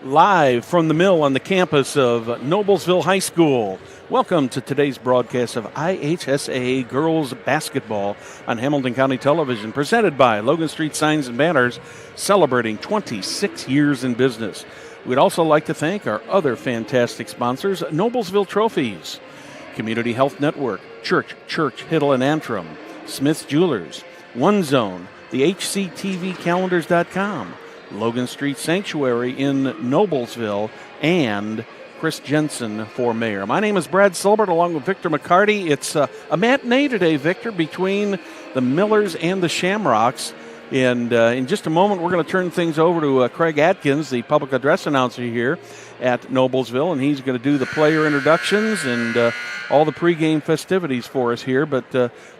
live from the mill on the campus of Noblesville High School. Welcome to today's broadcast of IHSA Girls Basketball on Hamilton County Television, presented by Logan Street Signs and Banners, celebrating 26 years in business. We'd also like to thank our other fantastic sponsors, Noblesville Trophies, Community Health Network, Church, Hiddle and Antrim, Smith's Jewelers, One Zone, the HCTV Calendars.com, Logan Street Sanctuary in Noblesville, and Chris Jensen for mayor. My name is Brad Silbert along with Victor McCarty. It's a matinee today, Victor, between the Millers and the Shamrocks. And in just a moment, we're going to turn things over to Craig Atkins, the public address announcer here at Noblesville, and he's going to do the player introductions and all the pregame festivities for us here. But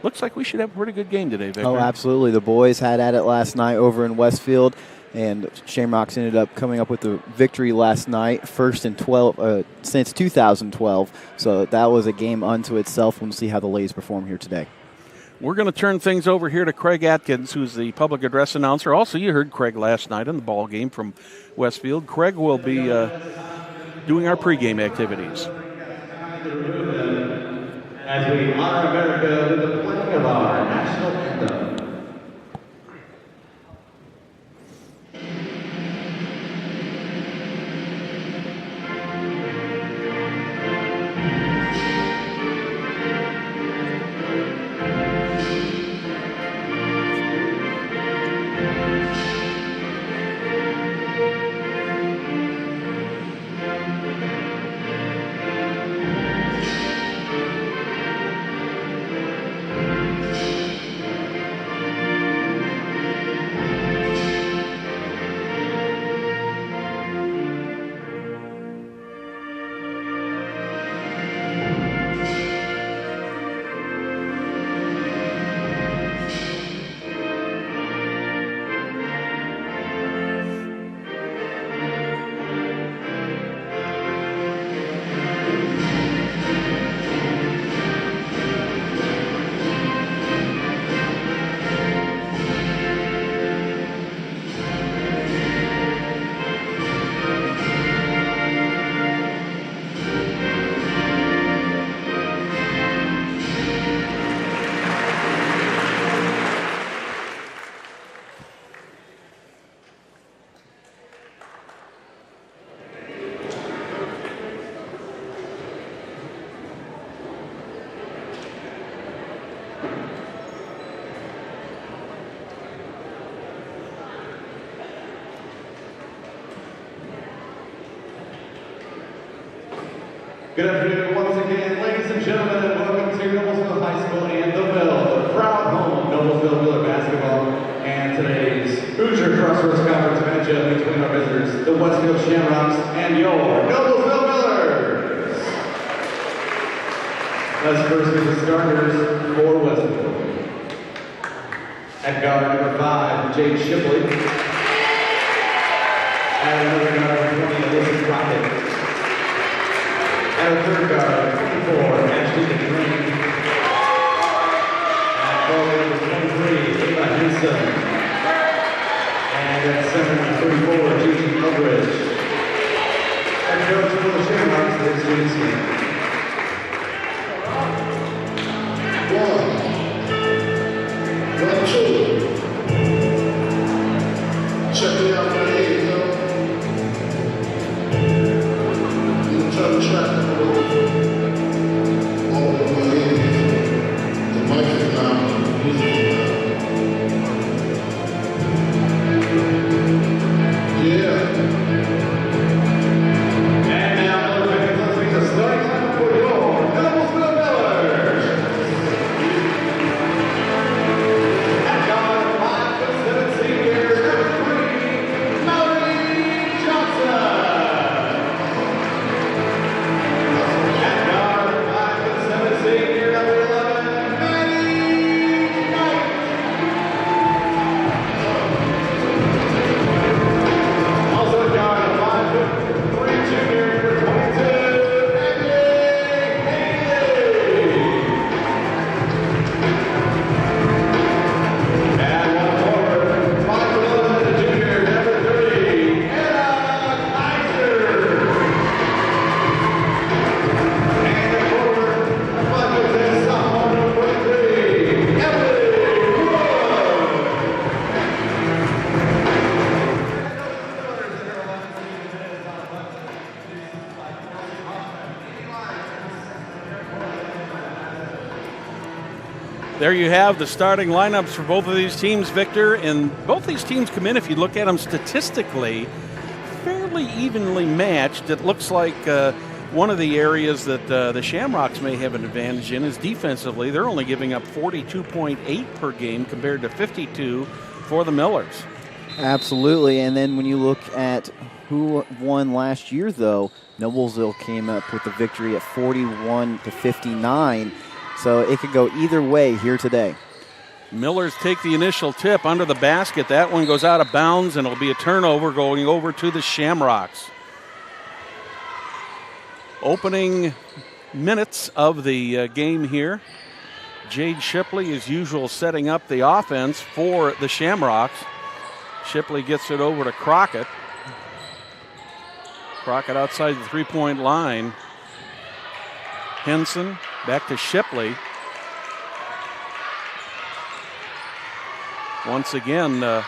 looks like we should have a pretty good game today, Victor. Oh, absolutely. The boys had at it last night over in Westfield, and Shamrocks ended up coming up with the victory last night, first in 12 since 2012. So that was a game unto itself. We'll see how the ladies perform here today. We're going to turn things over here to Craig Atkins, who's the public address announcer. Also, you heard Craig last night in the ball game from Westfield. Craig will be doing our pregame activities. As we honor America with the playing of our national anthem. Good afternoon once again, ladies and gentlemen, and welcome to Noblesville High School and the Mill, the proud home of Noblesville Miller basketball, and today's Hoosier Crossroads Conference matchup between our visitors, the Westfield Shamrocks, and your Noblesville Millers. Let's first meet the starters for Westfield. At guard number 5, Jade Shipley. At another guard, 20, Alyssa Crockett. At a third guard, 24, Ashley McGreen. At forward, number 23, Ava Henson. And at center, number 34, Gigi Elbridge. Head coach for the Shamrocks, Liz Winston. One, two. Check it out, man. Turn the track all the way in. The mic is down, the music is down. Yeah. And now, let's make a start. There you have the starting lineups for both of these teams, Victor. And both these teams come in, if you look at them statistically, fairly evenly matched. It looks like one of the areas that the Shamrocks may have an advantage in is defensively. They're only giving up 42.8 per game compared to 52 for the Millers. Absolutely. And then when you look at who won last year, though, Noblesville came up with the victory at 41-59. So it could go either way here today. Millers take the initial tip under the basket. That one goes out of bounds, and it'll be a turnover going over to the Shamrocks. Opening minutes of the game here. Jade Shipley, as usual, setting up the offense for the Shamrocks. Shipley gets it over to Crockett. Crockett outside the three-point line. Henson back to Shipley. Once again, the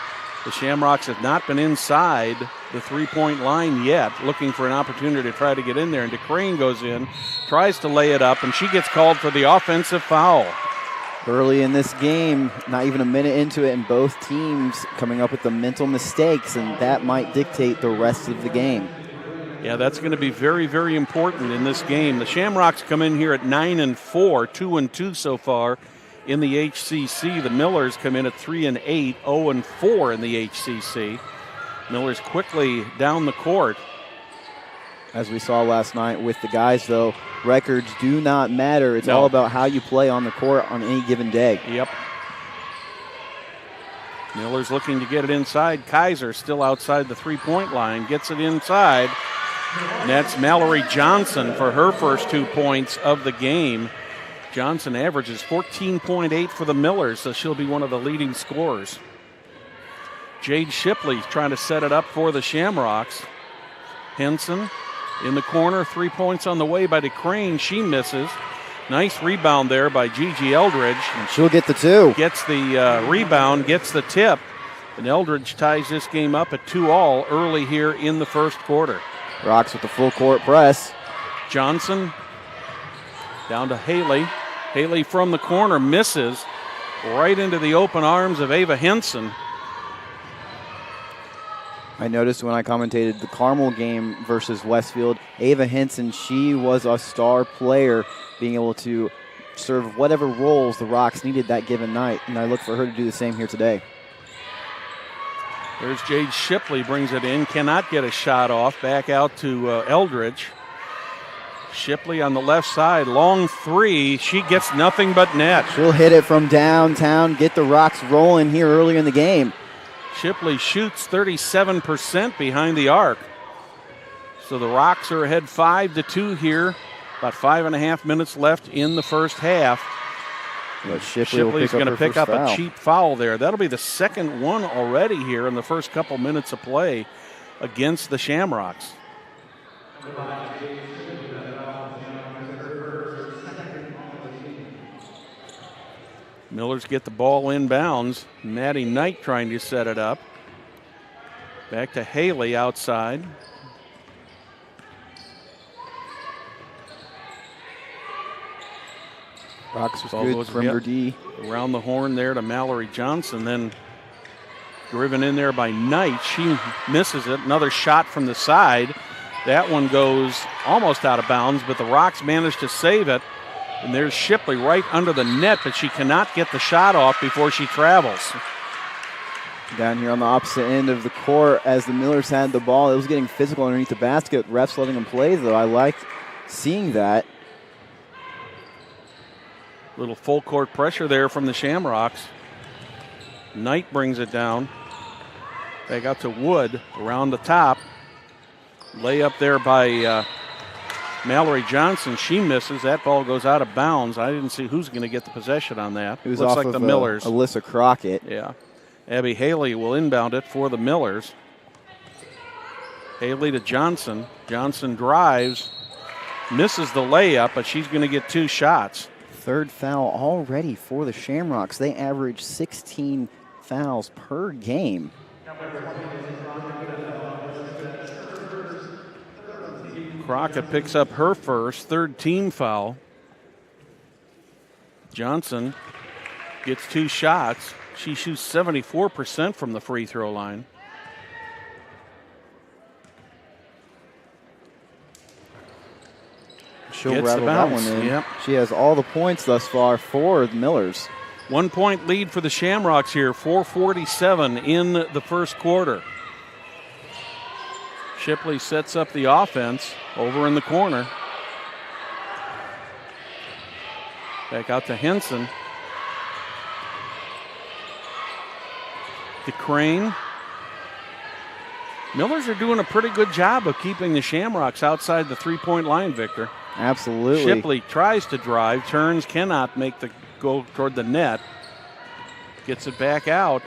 Shamrocks have not been inside the three-point line yet, looking for an opportunity to try to get in there. And DeCrane goes in, tries to lay it up, and she gets called for the offensive foul. Early in this game, not even a minute into it, and both teams coming up with the mental mistakes, and that might dictate the rest of the game. Yeah, that's going to be very, very important in this game. The Shamrocks come in here at 9-4, 2-2 so far in the HCC. The Millers come in at 3-8, 0-4 in the HCC. Millers quickly down the court. As we saw last night with the guys, though, records do not matter. It's all about how you play on the court on any given day. Yep. Millers looking to get it inside. Kaiser still outside the three-point line. Gets it inside. And that's Mallory Johnson for her first 2 points of the game. Johnson averages 14.8 for the Millers, so she'll be one of the leading scorers. Jade Shipley trying to set it up for the Shamrocks. Henson in the corner, 3 points on the way by DeCrane. She misses. Nice rebound there by Gigi Eldridge. And she'll get the two. Gets the rebound, gets the tip, and Eldridge ties this game up at 2-all early here in the first quarter. Rocks with the full court press. Johnson down to Haley. Haley from the corner misses right into the open arms of Ava Henson. I noticed when I commentated the Carmel game versus Westfield, Ava Henson, she was a star player, being able to serve whatever roles the Rocks needed that given night, and I look for her to do the same here today. There's Jade Shipley, brings it in, cannot get a shot off. Back out to Eldridge. Shipley on the left side, long three. She gets nothing but net. She'll hit it from downtown, get the Rocks rolling here early in the game. Shipley shoots 37% behind the arc. So the Rocks are ahead 5-2 here. About 5.5 minutes left in the first half. But Shipley's going to pick up a cheap foul there. That'll be the second one already here in the first couple minutes of play against the Shamrocks. Millers get the ball inbounds. Maddie Knight trying to set it up. Back to Haley outside. Rocks was good from Verdee. Around the horn there to Mallory Johnson. Then driven in there by Knight. She misses it. Another shot from the side. That one goes almost out of bounds, but the Rocks managed to save it. And there's Shipley right under the net, but she cannot get the shot off before she travels. Down here on the opposite end of the court, as the Millers had the ball, it was getting physical underneath the basket. Refs letting them play, though. I liked seeing that. Little full court pressure there from the Shamrocks. Knight brings it down. They got to Wood around the top. Layup there by Mallory Johnson. She misses. That ball goes out of bounds. I didn't see who's going to get the possession on that. It was Looks off like of the Millers. Alyssa Crockett. Yeah. Abby Haley will inbound it for the Millers. Haley to Johnson. Johnson drives. Misses the layup, but she's going to get 2 shots. Third foul already for the Shamrocks. They average 16 fouls per game. Crockett picks up her first, third team foul. Johnson Gets 2 shots. She shoots 74% from the free throw line. She'll Gets rattle the that bounce. one in. Yep. She has all the points thus far for the Millers. 1 point lead for the Shamrocks here, 4:47 in the first quarter. Shipley sets up the offense over in the corner. Back out to Henson. To Crane. Millers are doing a pretty good job of keeping the Shamrocks outside the 3-point line, Victor. Absolutely. Shipley tries to drive, turns, cannot make the go toward the net. Gets it back out.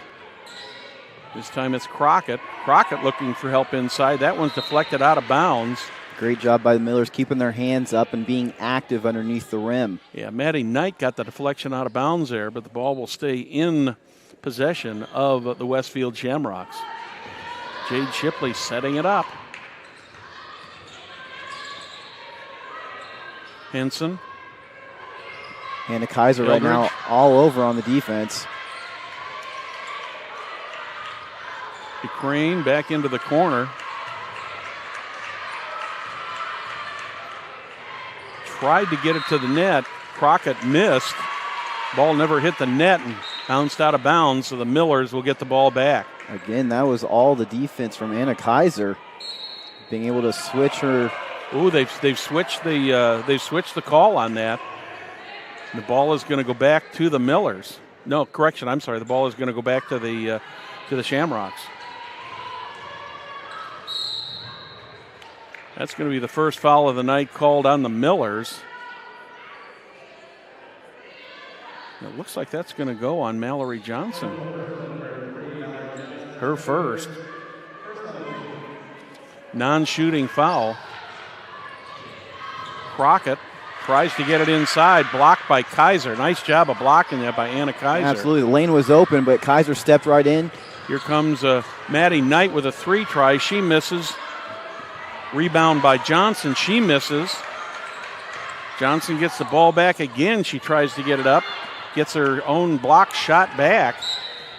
This time it's Crockett. Crockett looking for help inside. That one's deflected out of bounds. Great job by the Millers keeping their hands up and being active underneath the rim. Yeah, Maddie Knight got the deflection out of bounds there, but the ball will stay in possession of the Westfield Shamrocks. Jade Shipley setting it up. Henson. Anna Kaiser right now all over on the defense. Crane back into the corner. Tried to get it to the net. Crockett missed. Ball never hit the net and bounced out of bounds, so the Millers will get the ball back. Again, that was all the defense from Anna Kaiser. Being able to switch her. Ooh, they've switched the call on that. The ball is going to go back to the Millers. No, correction. I'm sorry. The ball is going to go back to the Shamrocks. That's going to be the first foul of the night called on the Millers. It looks like that's going to go on Mallory Johnson. Her first. Non-shooting foul. Crockett tries to get it inside, blocked by Kaiser. Nice job of blocking that by Anna Kaiser. Absolutely. The lane was open, but Kaiser stepped right in. Here comes Maddie Knight with a 3 try. She misses. Rebound by Johnson. She misses. Johnson gets the ball back again. She tries to get it up. Gets her own block shot back.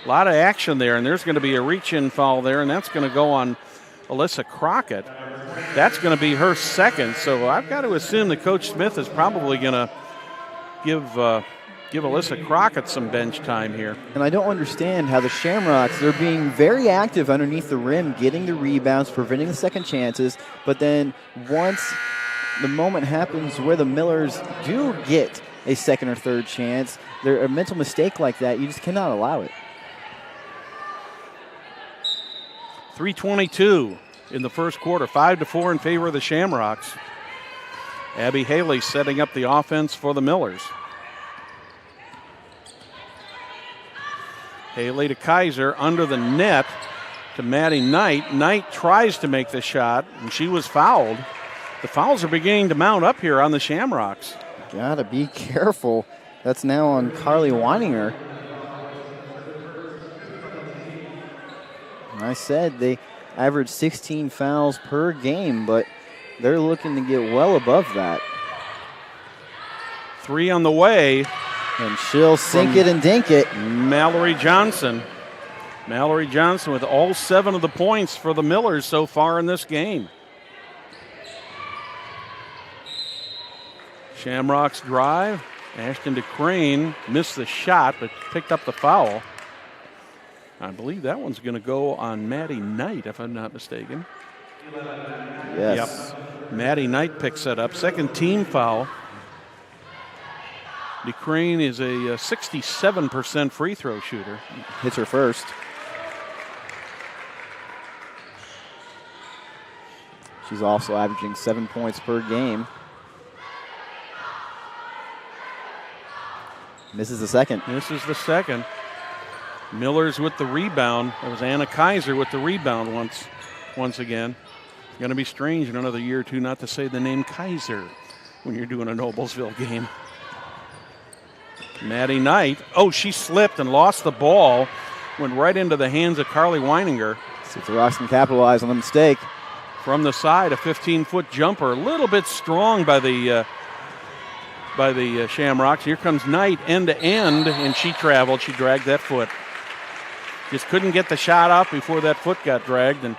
A lot of action there, and there's going to be a reach-in foul there, and that's going to go on Alyssa Crockett. That's going to be her second, so I've got to assume that Coach Smith is probably going to give Alyssa Crockett some bench time here. And I don't understand how the Shamrocks, they're being very active underneath the rim, getting the rebounds, preventing the second chances, but then once the moment happens where the Millers do get a second or third chance, a mental mistake like that, you just cannot allow it. 3:22 in the first quarter, 5-4 in favor of the Shamrocks. Abby Haley setting up the offense for the Millers. Haley to Kaiser, under the net to Maddie Knight. Knight tries to make the shot, and she was fouled. The fouls are beginning to mount up here on the Shamrocks. Gotta be careful. That's now on Carly Weininger. I said they average 16 fouls per game, but they're looking to get well above that. 3 on the way. And she'll sink it and dink it. Mallory Johnson. Mallory Johnson with all 7 of the points for the Millers so far in this game. Shamrocks drive. Ashton to Crane. Missed the shot, but picked up the foul. I believe that one's going to go on Maddie Knight, if I'm not mistaken. Yes. Yep. Maddie Knight picks that up. Second team foul. DeCrane is a 67% free throw shooter. Hits her first. She's also averaging 7 points per game. Misses the second. Misses the second. Millers with the rebound. That was Anna Kaiser with the rebound once again. It's going to be strange in another year or two not to say the name Kaiser when you're doing a Noblesville game. Maddie Knight. Oh, she slipped and lost the ball. Went right into the hands of Carly Weininger. See if the Rocks can capitalize on the mistake. From the side, a 15-foot jumper. A little bit strong by the by the Shamrocks. Here comes Knight end to end, and she traveled. She dragged that foot. Just couldn't get the shot up before that foot got dragged, and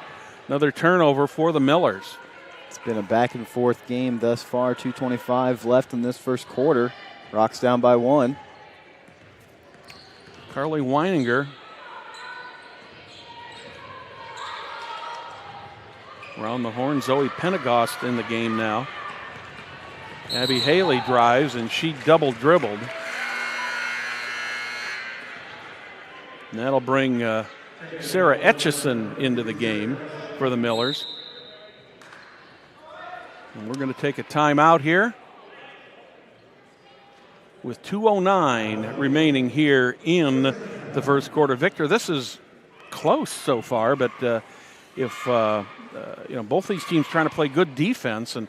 another turnover for the Millers. It's been a back-and-forth game thus far. 2:25 left in this first quarter. Rocks down by 1. Carly Weininger around the horn. Zoe Pentecost in the game now. Abby Haley drives, and she double dribbled. And that'll bring Sarah Etchison into the game for the Millers. And we're going to take a timeout here with 2:09 remaining here in the first quarter. Victor, this is close so far, but if both these teams trying to play good defense, and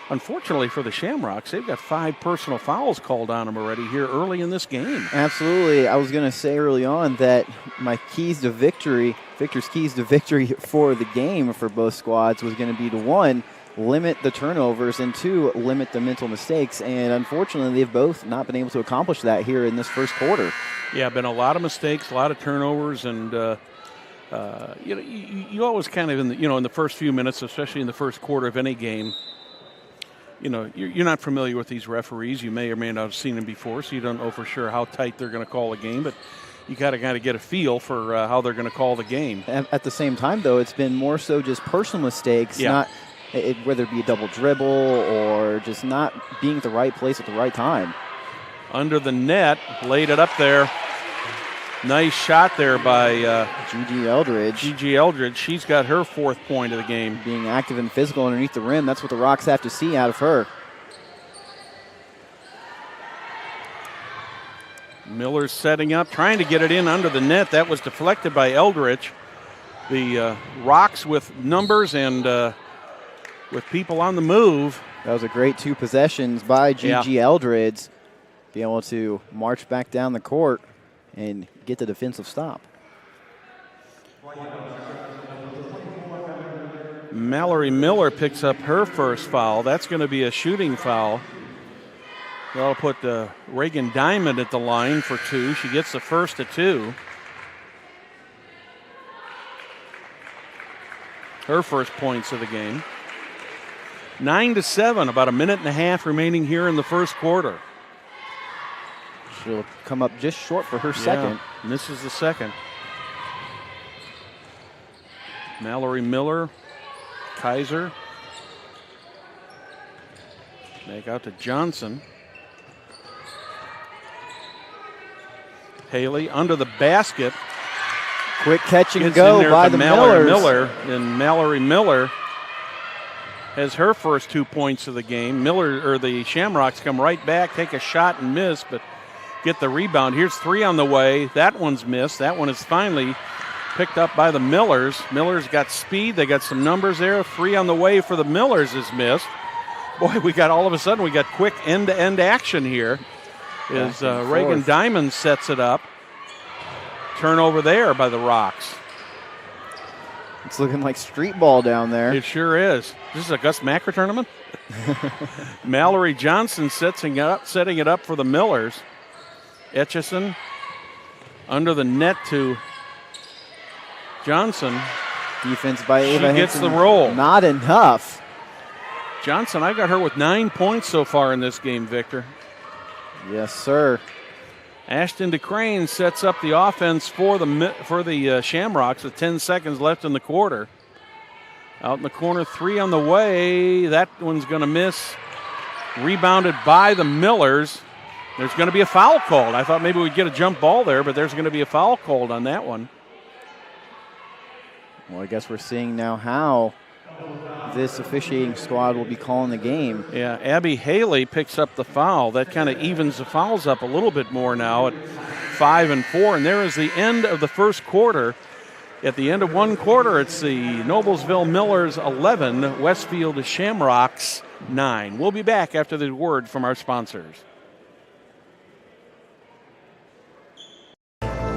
unfortunately for the Shamrocks, they've got 5 personal fouls called on them already here early in this game. Absolutely. I was going to say early on that my keys to victory, Victor's keys to victory for the game for both squads was going to be to 1, limit the turnovers, and 2, limit the mental mistakes. And unfortunately, they've both not been able to accomplish that here in this first quarter. Yeah, been a lot of mistakes, a lot of turnovers, and you always kind of in the first few minutes, especially in the first quarter of any game, you're not familiar with these referees. You may or may not have seen them before, so you don't know for sure how tight they're going to call a game, but you got to kind of get a feel for how they're going to call the game. At the same time, though, it's been more so just personal mistakes, not whether it be a double dribble or just not being at the right place at the right time. Under the net, laid it up there. Nice shot there by Gigi Eldridge. Gigi Eldridge. She's got her 4th point of the game. Being active and physical underneath the rim, that's what the Rocks have to see out of her. Miller's setting up, trying to get it in under the net. That was deflected by Eldridge. The Rocks with numbers and with people on the move. That was a great 2 possessions by Gigi Eldridge. Be able to march back down the court and get the defensive stop. Mallory Miller picks up her first foul. That's going to be a shooting foul. That'll put Reagan Diamond at the line for 2. She gets the first of 2. Her first points of the game. 9-7, about a minute and a half remaining here in the first quarter. She'll come up just short for her second. Misses the second. Mallory Miller, Kaiser. Back out to Johnson. Haley under the basket. Quick catch and go by the Millers. And Mallory Miller has her first 2 points of the game. The Shamrocks come right back, take a shot and miss, but get the rebound. Here's 3 on the way. That one's missed. That one is finally picked up by the Millers. Millers got speed. They got some numbers there. 3 on the way for the Millers is missed. Boy, all of a sudden we got quick end-to-end action here. As Reagan Diamond sets it up. Turnover there by the Rocks. It's looking like street ball down there. It sure is. This is a Gus Macker tournament. Mallory Johnson setting it up for the Millers. Etchison under the net to Johnson. Defense by Ava She gets Henson. the roll. Not enough. Johnson, I got her with 9 points so far in this game, Victor. Yes, sir. Ashton DeCrane sets up the offense for the Shamrocks with 10 seconds left in the quarter. Out in the corner, 3 on the way. That one's going to miss. Rebounded by the Millers. There's going to be a foul called. I thought maybe we'd get a jump ball there, but there's going to be a foul called on that one. Well, I guess we're seeing now how this officiating squad will be calling the game. Yeah, Abby Haley picks up the foul. That kind of evens the fouls up a little bit more now at 5 and 4. And there is the end of the first quarter. At the end of one quarter, it's the Noblesville Millers 11, Westfield Shamrocks 9. We'll be back after the word from our sponsors.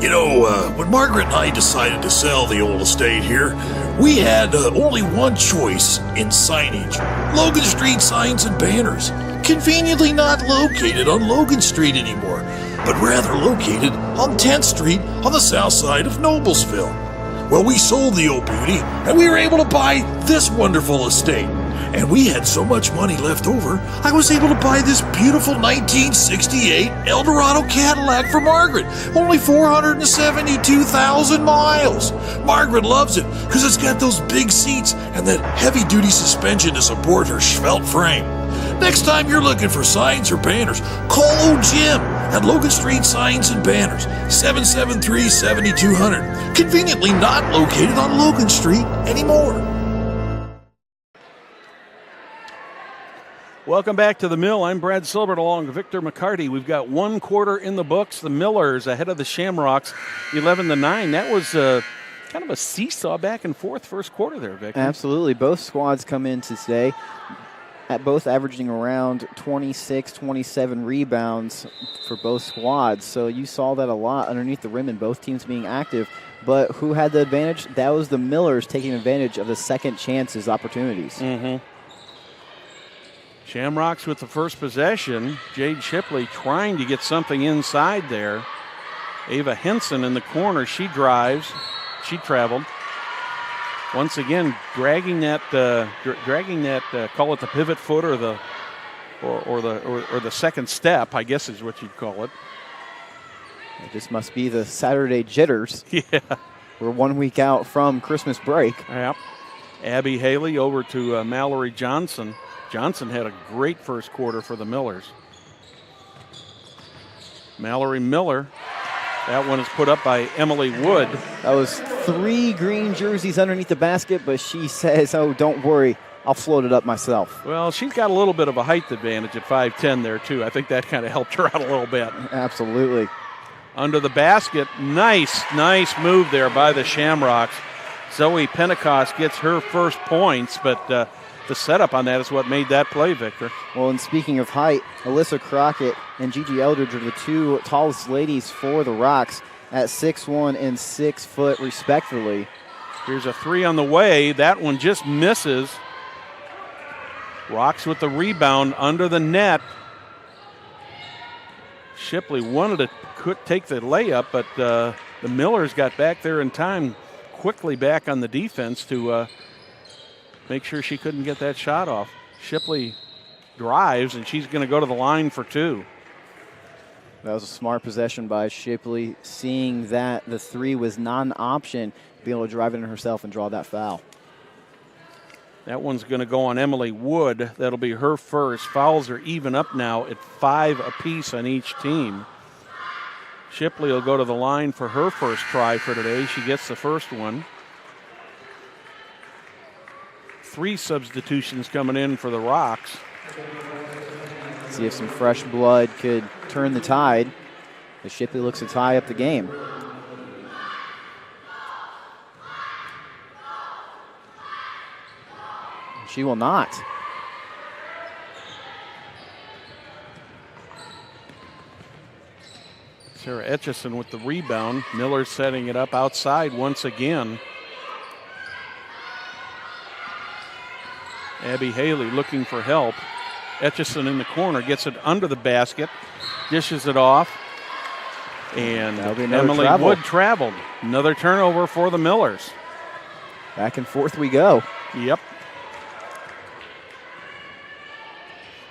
You know, when Margaret and I decided to sell the old estate here, we had only one choice in signage. Logan Street signs and banners. conveniently not located on Logan Street anymore, but rather located on 10th Street on the south side of Noblesville. Well, we sold the old beauty, and we were able to buy this wonderful estate. And we had so much money left over, I was able to buy this beautiful 1968 Eldorado Cadillac for Margaret. Only 472,000 miles. Margaret loves it because it's got those big seats and that heavy-duty suspension to support her svelte frame. Next time you're looking for signs or banners, call old Jim at Logan Street Signs and Banners, 773-7200. Conveniently not located on Logan Street anymore. Welcome back to the Mill. I'm Brad Silbert along with Victor McCarty. We've got one quarter in the books. The Millers ahead of the Shamrocks, 11-9. That was kind of a seesaw back and forth first quarter there, Victor. Absolutely. Both squads come in today at both averaging around 26, 27 rebounds for both squads. So you saw that a lot underneath the rim and both teams being active. But who had the advantage? That was the Millers taking advantage of the second chances opportunities. Mm-hmm. Shamrocks with the first possession. Jade Shipley trying to get something inside there. Ava Henson in the corner. She drives. She traveled. Once again, dragging that, call it the pivot foot or the second step, I guess is what you'd call it. It just must be the Saturday jitters. Yeah. We're 1 week out from Christmas break. Yep. Abby Haley over to Mallory Johnson. Johnson had a great first quarter for the Millers. Mallory Miller. That one is put up by Emily Wood. That was 3 green jerseys underneath the basket, but she says, oh, don't worry, I'll float it up myself. Well, she's got a little bit of a height advantage at 5'10 there, too. I think that kind of helped her out a little bit. Absolutely. Under the basket. Nice move there by the Shamrocks. Zoe Pentecost gets her first points, but the setup on that is what made that play, Victor. Well, and speaking of height, Alyssa Crockett and Gigi Eldridge are the two tallest ladies for the Rocks at 6'1" and 6 foot respectively. Here's a three on the way. That one just misses. Rocks with the rebound under the net. Shipley wanted to take the layup, but the Millers got back there in time, quickly back on the defense to make sure she couldn't get that shot off. Shipley drives, and she's going to go to the line for two. That was a smart possession by Shipley, seeing that the three was not an option, being able to drive it in herself and draw that foul. That one's going to go on Emily Wood. That'll be her first. Fouls are even up now at 5 apiece on each team. Shipley will go to the line for her first try for today. She gets the first one. 3 substitutions coming in for the Rocks. See if some fresh blood could turn the tide as Shipley looks to tie up the game. She will not. Sarah Etchison with the rebound. Miller setting it up outside once again. Abby Haley looking for help. Etchison in the corner gets it under the basket, dishes it off, and Emily Wood traveled. Another turnover for the Millers. Back and forth we go. Yep.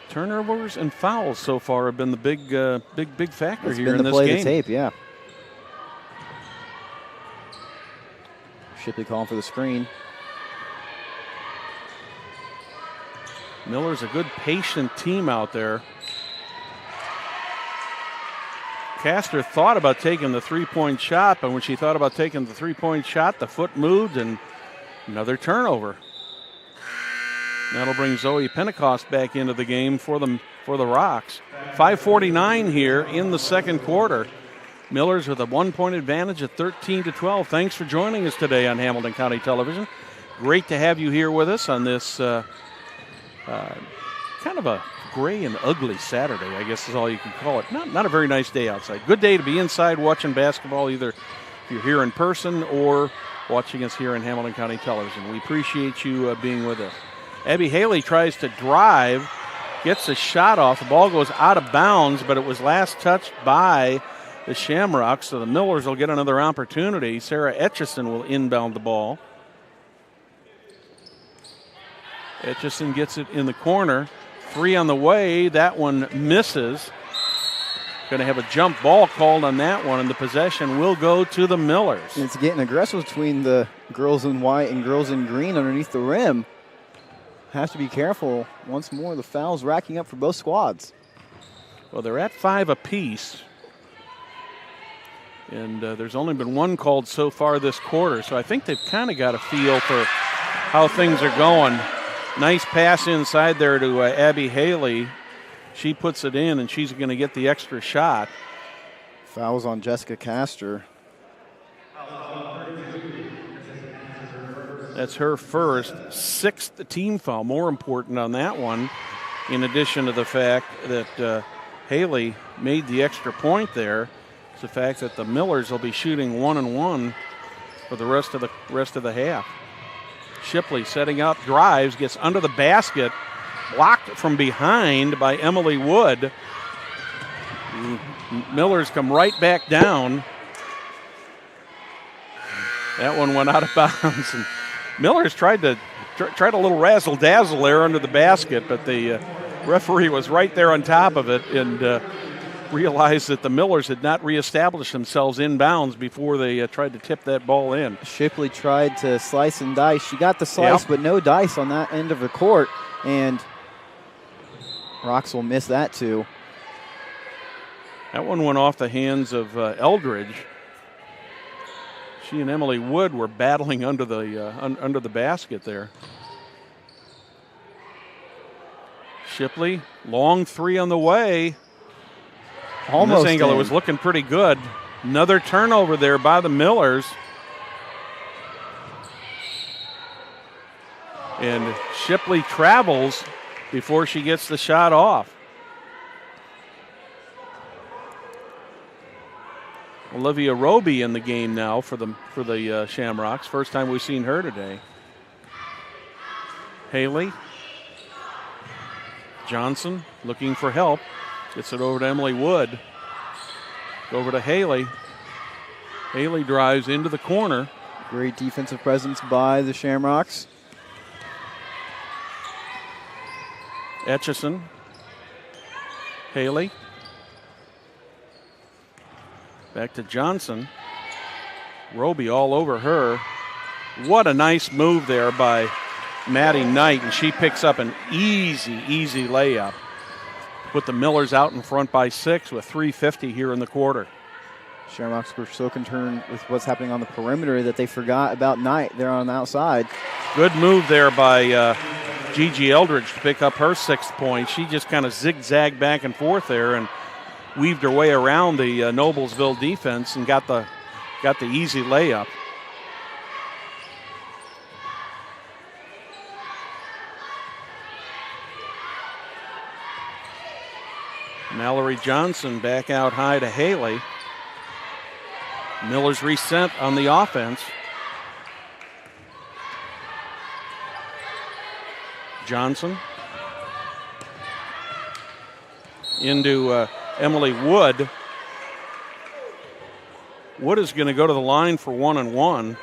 Turnovers and fouls so far have been the big factor here in this game. It's been the play of the tape, yeah. Shipley calling for the screen. Miller's a good, patient team out there. Castor thought about taking the three-point shot, but when she thought about taking the three-point shot, the foot moved and another turnover. That'll bring Zoe Pentecost back into the game for the Rocks. 5:49 here in the second quarter. Millers with a 1-point advantage at 13-12. Thanks for joining us today on Hamilton County Television. Great to have you here with us on this kind of a gray and ugly Saturday, I guess is all you can call it. Not a very nice day outside. Good day to be inside watching basketball, either if you're here in person or watching us here on Hamilton County Television. We appreciate you being with us. Abby Haley tries to drive, gets a shot off. The ball goes out of bounds, but it was last touched by the Shamrocks, so the Millers will get another opportunity. Sarah Etchison will inbound the ball. Etchison gets it in the corner. 3 on the way. That one misses. Going to have a jump ball called on that one, and the possession will go to the Millers. It's getting aggressive between the girls in white and girls in green underneath the rim. Have to be careful. Once more, the fouls racking up for both squads. Well, they're at 5 apiece. And there's only been one called so far this quarter, so I think they've kind of got a feel for how things are going. Nice pass inside there to Abby Haley. She puts it in, and she's going to get the extra shot. Fouls on Jessica Castor. That's her first, 6th team foul. More important on that one, in addition to the fact that Haley made the extra point there, is the fact that the Millers will be shooting 1-1 for the rest of the half. Shipley setting up, drives, gets under the basket, blocked from behind by Emily Wood. Millers come right back down. That one went out of bounds. And Millers tried a little razzle-dazzle there under the basket, but the referee was right there on top of it and realized that the Millers had not reestablished themselves inbounds before they tried to tip that ball in. Shipley tried to slice and dice. She got the slice, but no dice on that end of the court, and Rocks will miss that too. That one went off the hands of Eldridge. She and Emily Wood were battling under the basket there. Shipley, long 3 on the way. Almost this angle, in. it was looking pretty good. Another turnover there by the Millers. And Shipley travels before she gets the shot off. Olivia Roby in the game now for the Shamrocks. First time we've seen her today. Haley. Johnson looking for help. Gets it over to Emily Wood. Over to Haley. Haley drives into the corner. Great defensive presence by the Shamrocks. Etchison. Haley. Back to Johnson. Roby all over her. What a nice move there by Maddie Knight, and she picks up an easy layup. Put the Millers out in front by 6 with 3:50 here in the quarter. Shamrocks were so concerned with what's happening on the perimeter that they forgot about Knight there on the outside. Good move there by Gigi Eldridge to pick up her 6th point. She just kind of zigzagged back and forth there and weaved her way around the Noblesville defense and got the easy layup. Mallory Johnson back out high to Haley. Millers reset on the offense. Johnson into Emily Wood. Wood is going to go to the line for 1-1.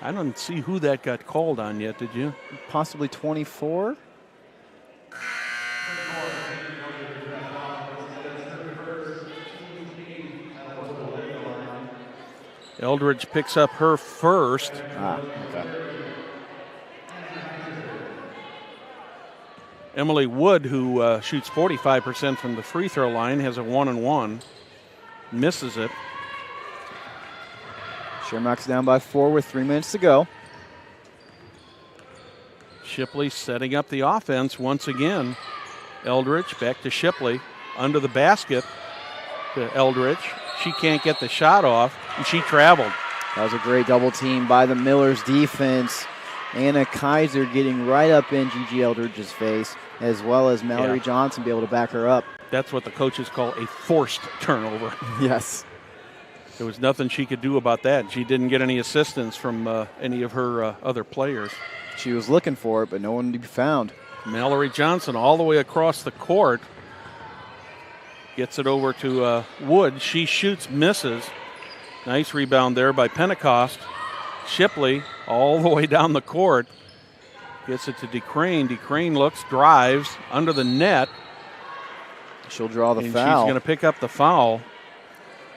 I don't see who that got called on yet, did you? Possibly 24. Eldridge picks up her first. Okay. Emily Wood, who shoots 45% from the free throw line, has a 1-1. Misses it. Shamrocks down by 4 with 3 minutes to go. Shipley setting up the offense once again. Eldridge back to Shipley. Under the basket to Eldridge. She can't get the shot off, and she traveled. That was a great double team by the Millers defense. Anna Kaiser getting right up in Gigi Eldridge's face, as well as Mallory Johnson be able to back her up. That's what the coaches call a forced turnover. Yes. There was nothing she could do about that. She didn't get any assistance from any of her other players. She was looking for it, but no one to be found. Mallory Johnson all the way across the court. Gets it over to Wood. She shoots, misses. Nice rebound there by Pentecost. Shipley all the way down the court. Gets it to DeCrane. DeCrane looks, drives under the net. She'll draw the and foul. She's going to pick up the foul.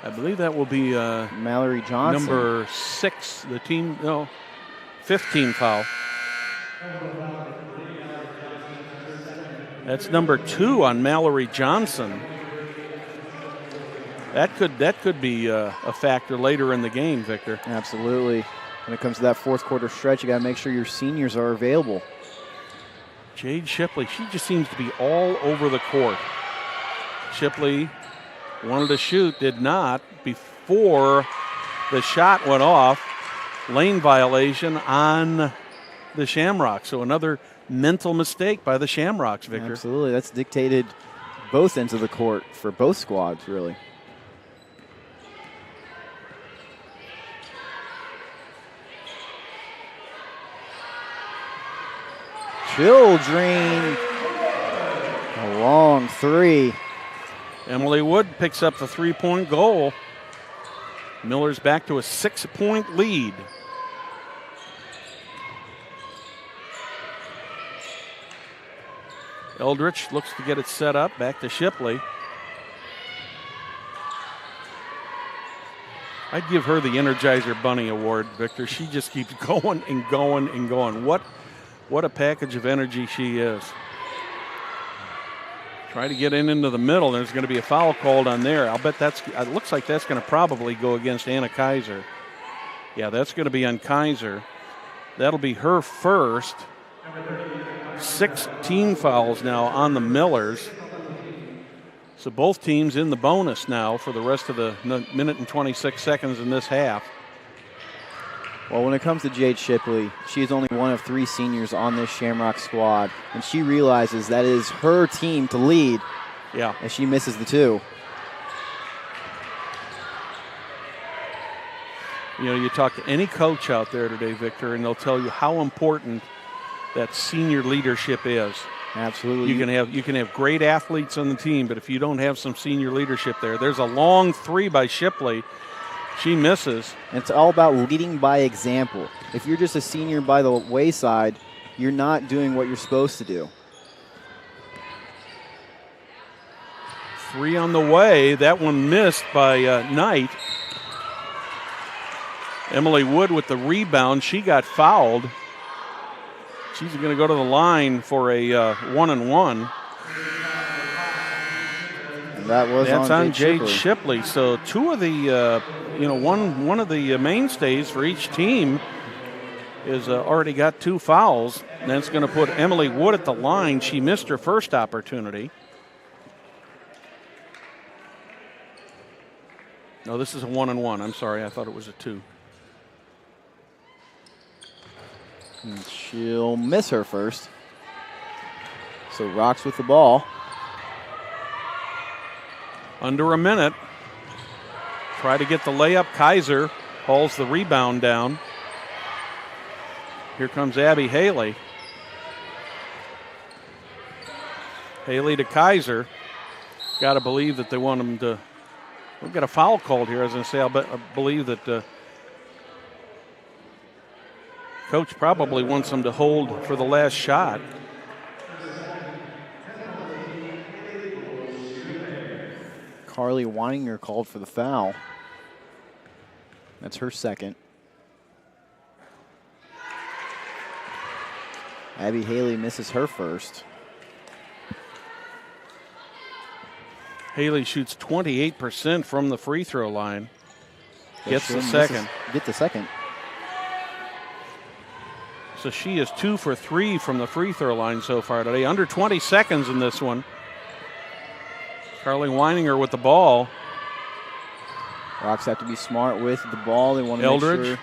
I believe that will be Mallory Johnson. number 6. Fifth team foul. That's number 2 on Mallory Johnson. That could be a factor later in the game, Victor. Absolutely. When it comes to that fourth quarter stretch, you got to make sure your seniors are available. Jade Shipley, she just seems to be all over the court. Shipley wanted to shoot, did not. Before the shot went off, lane violation on the Shamrocks. So another mental mistake by the Shamrocks, Victor. Absolutely. That's dictated both ends of the court for both squads, really. Children. A long three. Emily Wood picks up the three-point goal. Miller's back to a 6-point lead. Eldridge looks to get it set up. Back to Shipley. I'd give her the Energizer Bunny Award, Victor. She just keeps going and going and going. What a package of energy she is. Try to get into the middle. There's going to be a foul called on there. I'll bet it looks like that's going to probably go against Anna Kaiser. Yeah, that's going to be on Kaiser. That'll be her first. 6 team fouls now on the Millers. So both teams in the bonus now for the rest of the minute and 26 seconds in this half. Well, when it comes to Jade Shipley, she's only one of 3 seniors on this Shamrock squad, and she realizes that is her team to lead. Yeah. And she misses the 2. You know, you talk to any coach out there today, Victor, and they'll tell you how important that senior leadership is. Absolutely. You can have great athletes on the team, but if you don't have some senior leadership there's a long 3 by Shipley. She misses. And it's all about leading by example. If you're just a senior by the wayside, you're not doing what you're supposed to do. 3 on the way. That one missed by Knight. Emily Wood with the rebound. She got fouled. She's going to go to the line for a 1-and-1. And that's on Jade Shipley. So 2 of the, one of the mainstays for each team is already got 2 fouls. And that's going to put Emily Wood at the line. She missed her first opportunity. No, this is a 1-and-1. I'm sorry, I thought it was a 2. And she'll miss her first. So Rocks with the ball. Under a minute. Try to get the layup. Kaiser hauls the rebound down. Here comes Abby Haley. Haley to Kaiser. Got to believe that they want him to. We'll get a foul called here. I was going to say, I believe that coach probably wants them to hold for the last shot. Carly Weininger called for the foul. That's her second. Abby Haley misses her first. Haley shoots 28% from the free throw line. Gets the second. Get the second. So she is 2 for 3 from the free throw line so far today. Under 20 seconds in this one. Carly Weininger with the ball. Rocks have to be smart with the ball. They want to Eldridge make sure.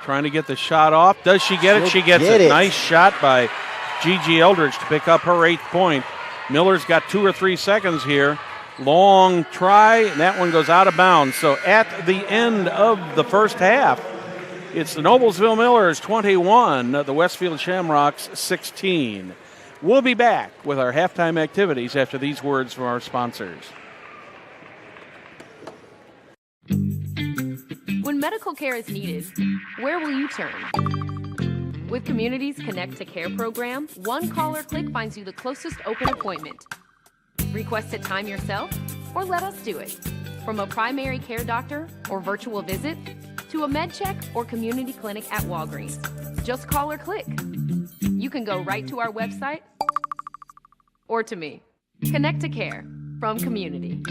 Trying to get the shot off. Does she get it? She gets it. Nice shot by Gigi Eldridge to pick up her 8th point. Miller's got 2 or 3 seconds here. Long try, and that one goes out of bounds. So at the end of the first half, it's the Noblesville Millers 21, the Westfield Shamrocks 16. We'll be back with our halftime activities after these words from our sponsors. When medical care is needed, where will you turn? With Community's Connect to Care program, one call or click finds you the closest open appointment. Request a time yourself, or let us do it. From a primary care doctor or virtual visit, to a med check or community clinic at Walgreens. Just call or click. You can go right to our website or to me. Connect to Care from Community.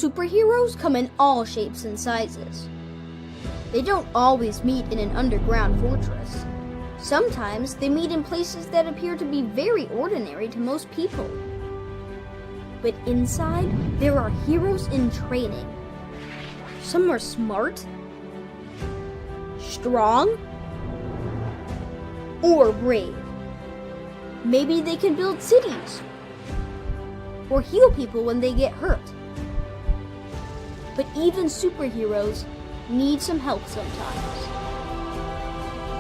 Superheroes come in all shapes and sizes. They don't always meet in an underground fortress. Sometimes they meet in places that appear to be very ordinary to most people. But inside, there are heroes in training. Some are smart, strong, or brave. Maybe they can build cities or heal people when they get hurt. But even superheroes need some help sometimes.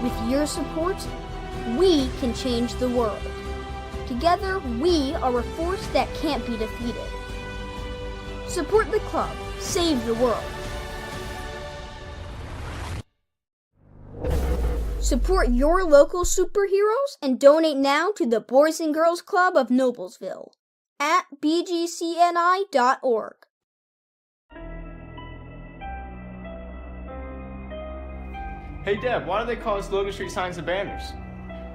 With your support, we can change the world. Together, we are a force that can't be defeated. Support the club. Save the world. Support your local superheroes and donate now to the Boys and Girls Club of Noblesville at bgcni.org. Hey Deb, why do they call us Logan Street Signs and Banners?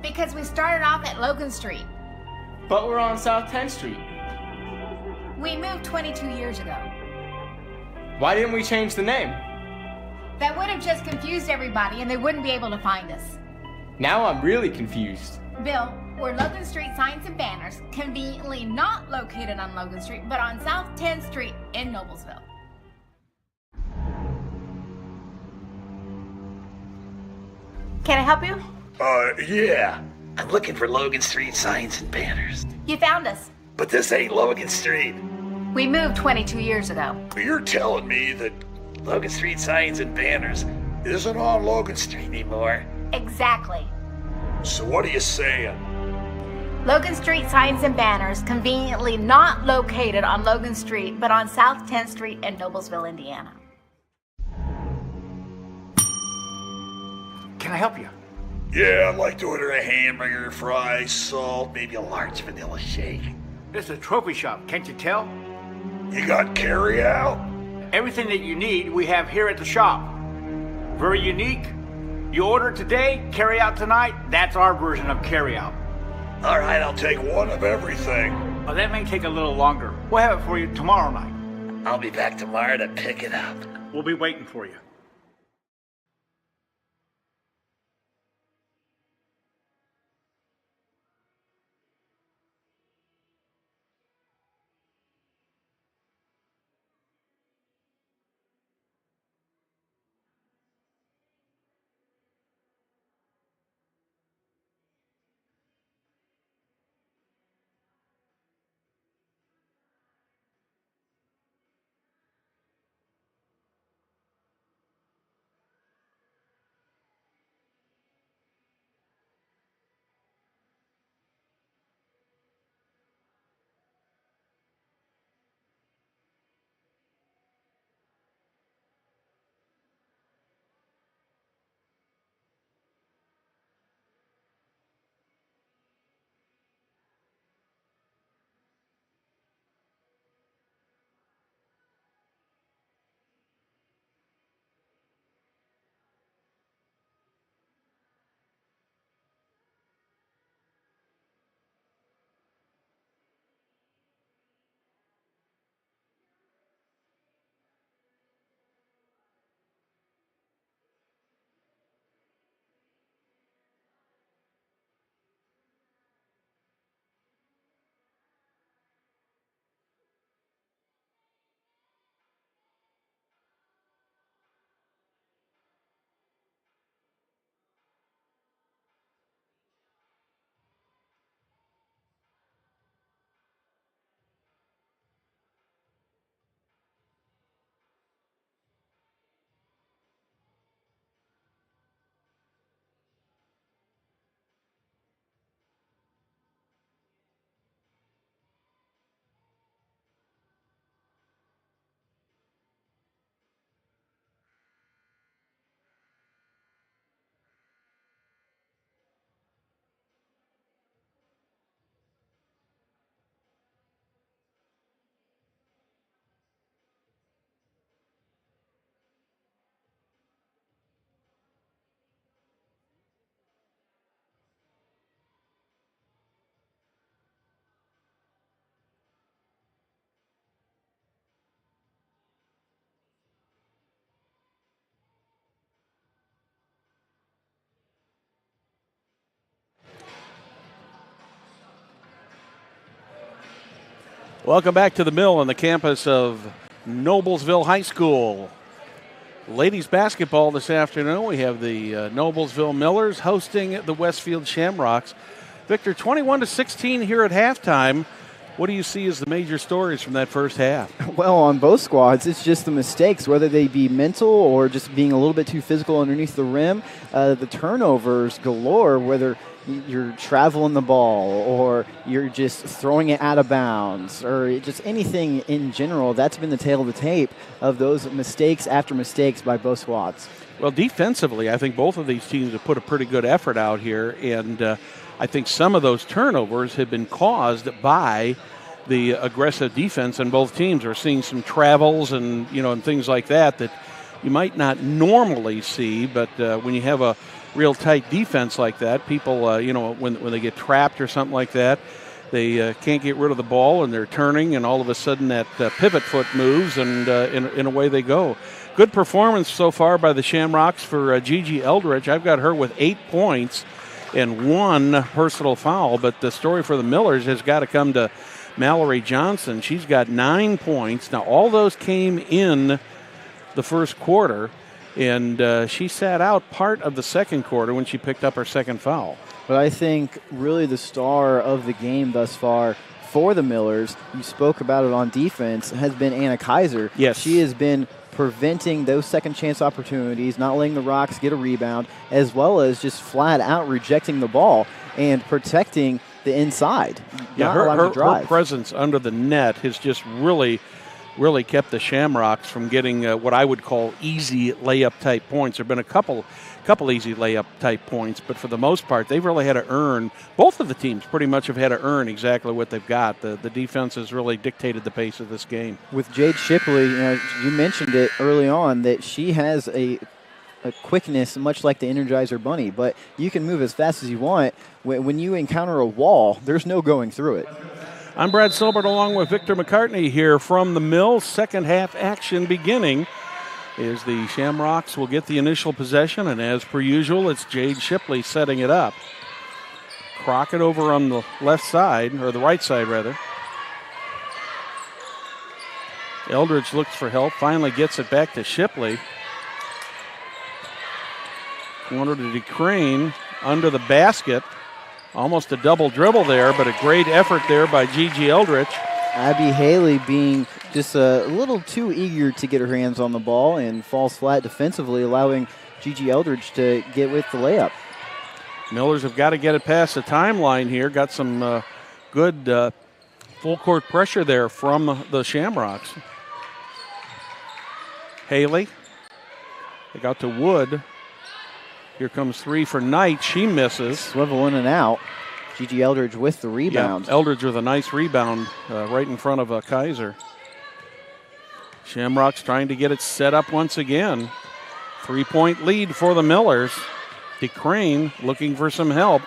Because we started off at Logan Street. But we're on South 10th Street. We moved 22 years ago. Why didn't we change the name? That would have just confused everybody and they wouldn't be able to find us. Now I'm really confused. Bill, we're Logan Street Signs and Banners, conveniently not located on Logan Street, but on South 10th Street in Noblesville. Can I help you? Yeah. I'm looking for Logan Street Signs and Banners. You found us. But this ain't Logan Street. We moved 22 years ago. You're telling me that Logan Street Signs and Banners isn't on Logan Street anymore? Exactly. So what are you saying? Logan Street signs and banners conveniently not located on Logan Street, but on South 10th Street in Noblesville, Indiana. Can I help you? Yeah, I'd like to order a hamburger, fries, salt, maybe a large vanilla shake. This is a trophy shop, can't you tell? You got carry out? Everything that you need, we have here at the shop. Very unique. You order today, carry out tonight. That's our version of carry out. All right, I'll take one of everything. Oh, that may take a little longer. We'll have it for you tomorrow night. I'll be back tomorrow to pick it up. We'll be waiting for you. Welcome back to the Mill on the campus of Noblesville High School. Ladies basketball this afternoon. We have the Noblesville Millers hosting the Westfield Shamrocks. Victor, 21-16 here at halftime. What do you see as the major stories from that first half? Well, on both squads, it's just the mistakes, whether they be mental or just being a little bit too physical underneath the rim. The turnovers galore, whether you're traveling the ball or you're just throwing it out of bounds or just anything in general. That's been the tail of the tape of those mistakes after mistakes by both squads. Well, defensively, I think both of these teams have put a pretty good effort out here, and I think some of those turnovers have been caused by the aggressive defense on both teams. We're seeing some travels and things like that you might not normally see, but when you have a real tight defense like that, people, when they get trapped or something like that, they can't get rid of the ball and they're turning, and all of a sudden that pivot foot moves, and in a way they go. Good performance so far by the Shamrocks for Gigi Eldridge. I've got her with 8 points and 1 personal foul, but the story for the Millers has got to come to Mallory Johnson. She's got 9 points. Now, all those came in the first quarter, and she sat out part of the second quarter when she picked up her second foul. But I think really the star of the game thus far for the Millers, you spoke about it on defense, has been Anna Kaiser. Yes. She has been preventing those second chance opportunities, not letting the Rocks get a rebound, as well as just flat out rejecting the ball and protecting the inside. Yeah, not allowed to her drive. presence under the net has just really kept the Shamrocks from getting what I would call easy layup type points. There have been a couple easy layup type points, but for the most part, they've really had to earn. Both of the teams pretty much have had to earn exactly what they've got. The defense has really dictated the pace of this game. With Jade Shipley, you mentioned it early on that she has a quickness much like the Energizer Bunny, but you can move as fast as you want. When you encounter a wall, there's no going through it. I'm Brad Silbert along with Victor McCartney here from the Mill. Second half action beginning as the Shamrocks will get the initial possession, and as per usual, it's Jade Shipley setting it up. Crockett over on the left side, or the right side rather. Eldridge looks for help, finally gets it back to Shipley. Corner to DeCrane, under the basket. Almost a double dribble there, but a great effort there by Gigi Eldridge. Abby Haley being just a little too eager to get her hands on the ball and falls flat defensively, allowing Gigi Eldridge to get with the layup. Millers have got to get it past the timeline here. Got some good full court pressure there from the Shamrocks. Haley. They got to Wood. Here comes three for Knight. She misses. Swivel in and out. Gigi Eldridge with the rebound. Yeah, Eldridge with a nice rebound right in front of Kaiser. Shamrocks trying to get it set up once again. 3-point lead for the Millers. DeCrane looking for some help.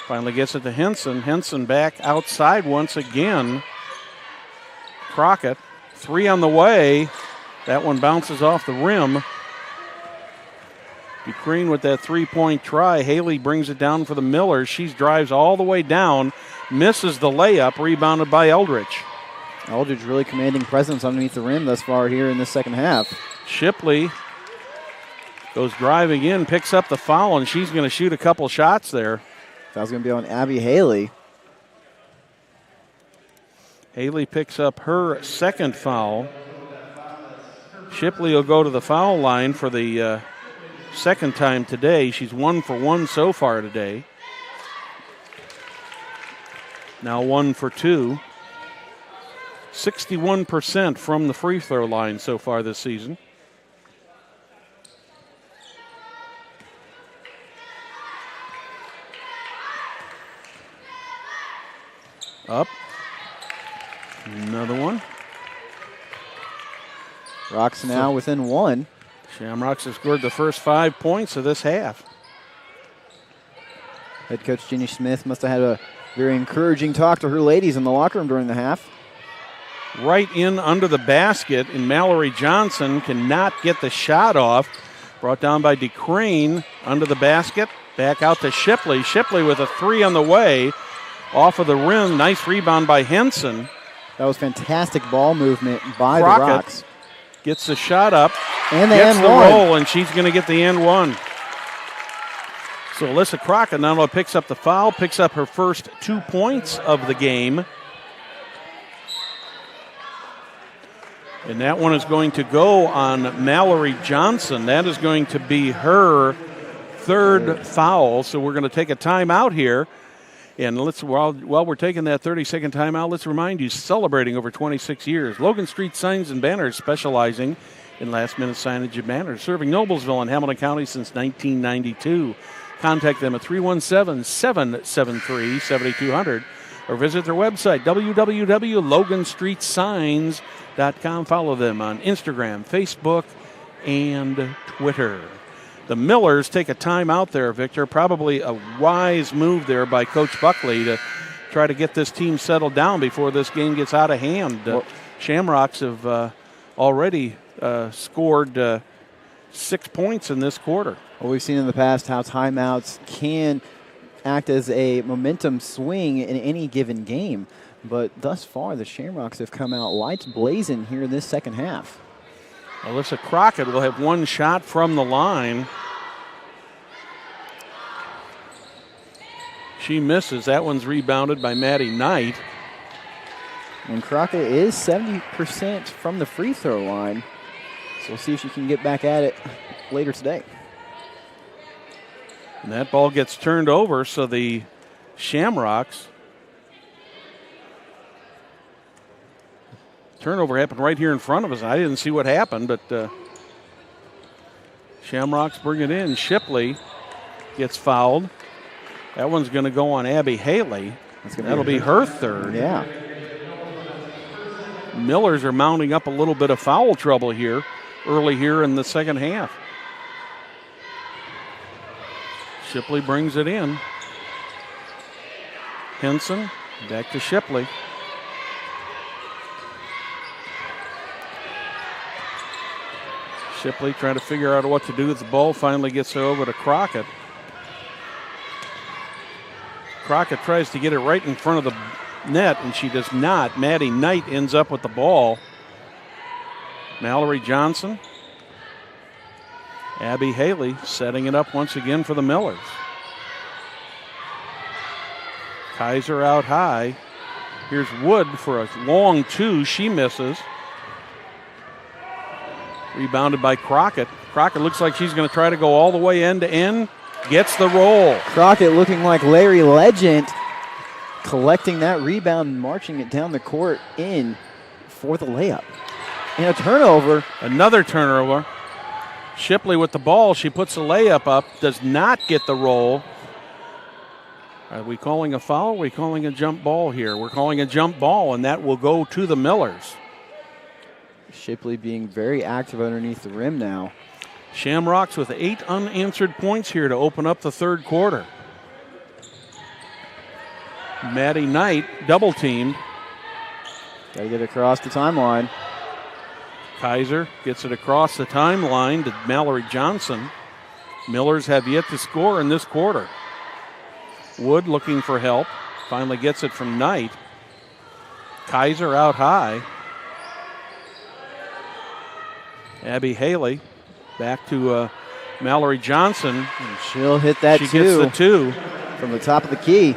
Finally gets it to Henson. Henson back outside once again. Crockett. Three on the way. That one bounces off the rim. DeCrane with that 3-point try. Haley brings it down for the Millers. She drives all the way down, misses the layup, rebounded by Eldridge. Eldridge really commanding presence underneath the rim thus far here in the second half. Shipley goes driving in, picks up the foul, and she's going to shoot a couple shots there. Foul's going to be on Abby Haley. Haley picks up her second foul. Shipley will go to the foul line for the second time today. She's 1 for 1 so far today. Now 1 for 2. 61% from the free throw line so far this season. Up. Another one. Rocks now within one. Shamrocks have scored the first 5 points of this half. Head coach Jenny Smith must have had a very encouraging talk to her ladies in the locker room during the half. Right in under the basket, and Mallory Johnson cannot get the shot off. Brought down by DeCrane under the basket. Back out to Shipley. Shipley with a three on the way. Off of the rim. Nice rebound by Henson. That was fantastic ball movement by Crockett the Rocks. Gets the shot up. And the gets and the one. roll, and she's going to get the and one. So Alyssa Crockett not only picks up the foul, picks up her first 2 points of the game. And that one is going to go on Mallory Johnson. That is going to be her third foul. So we're going to take a timeout here. And while we're taking that 30-second timeout, let's remind you, celebrating over 26 years, Logan Street Signs and Banners, specializing in last-minute signage and banners, serving Noblesville and Hamilton County since 1992. Contact them at 317-773-7200 or visit their website, www.loganstreetsigns.com. Follow them on Instagram, Facebook, and Twitter. The Millers take a timeout there, Victor. Probably a wise move there by Coach Buckley to try to get this team settled down before this game gets out of hand. Shamrocks have already scored 6 points in this quarter. Well, we've seen in the past how timeouts can act as a momentum swing in any given game. But thus far, the Shamrocks have come out lights blazing here in this second half. Alyssa Crockett will have one shot from the line. She misses. That one's rebounded by Maddie Knight. And Crockett is 70% from the free throw line. So we'll see if she can get back at it later today. And that ball gets turned over, so the Shamrocks Turnover happened right here in front of us. I didn't see what happened, but Shamrocks bring it in. Shipley gets fouled. That one's going to go on Abby Haley. That'll be her third. Yeah. Millers are mounting up a little bit of foul trouble here, early here in the second half. Shipley brings it in. Henson back to Shipley. Shipley trying to figure out what to do with the ball. Finally gets it over to Crockett. Crockett tries to get it right in front of the net, and she does not. Maddie Knight ends up with the ball. Mallory Johnson. Abby Haley setting it up once again for the Millers. Kaiser out high. Here's Wood for a long two. She misses. Rebounded by Crockett. Crockett looks like she's going to try to go all the way end to end. Gets the roll. Crockett looking like Larry Legend, collecting that rebound and marching it down the court in for the layup. And a turnover. Another turnover. Shipley with the ball. She puts the layup up. Does not get the roll. Are we calling a foul? Are we calling a jump ball here? We're calling a jump ball, and that will go to the Millers. Shipley being very active underneath the rim now. Shamrocks with 8 unanswered points here to open up the third quarter. Maddie Knight double teamed. Got to get across the timeline. Kaiser gets it across the timeline to Mallory Johnson. Millers have yet to score in this quarter. Wood looking for help. Finally gets it from Knight. Kaiser out high. Abby Haley back to Mallory Johnson. And she'll hit that she gets the two. From the top of the key.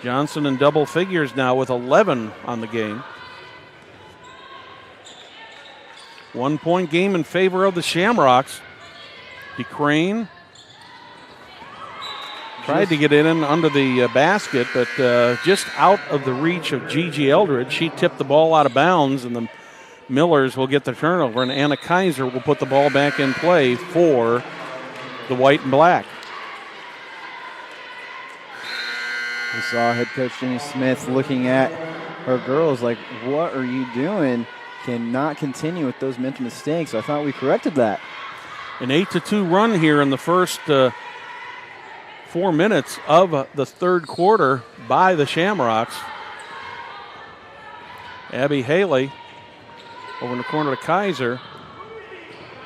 Johnson in double figures now with 11 on the game. 1 point game in favor of the Shamrocks. DeCrane tried to get it in under the basket, but just out of the reach of Gigi Eldridge. She tipped the ball out of bounds, and the Millers will get the turnover, and Anna Kaiser will put the ball back in play for the white and black. We saw head coach Jenny Smith looking at her girls like, what are you doing? Cannot continue with those mental mistakes. I thought we corrected that. An 8-2 run here in the first 4 minutes of the third quarter by the Shamrocks. Abby Haley over in the corner to Kaiser.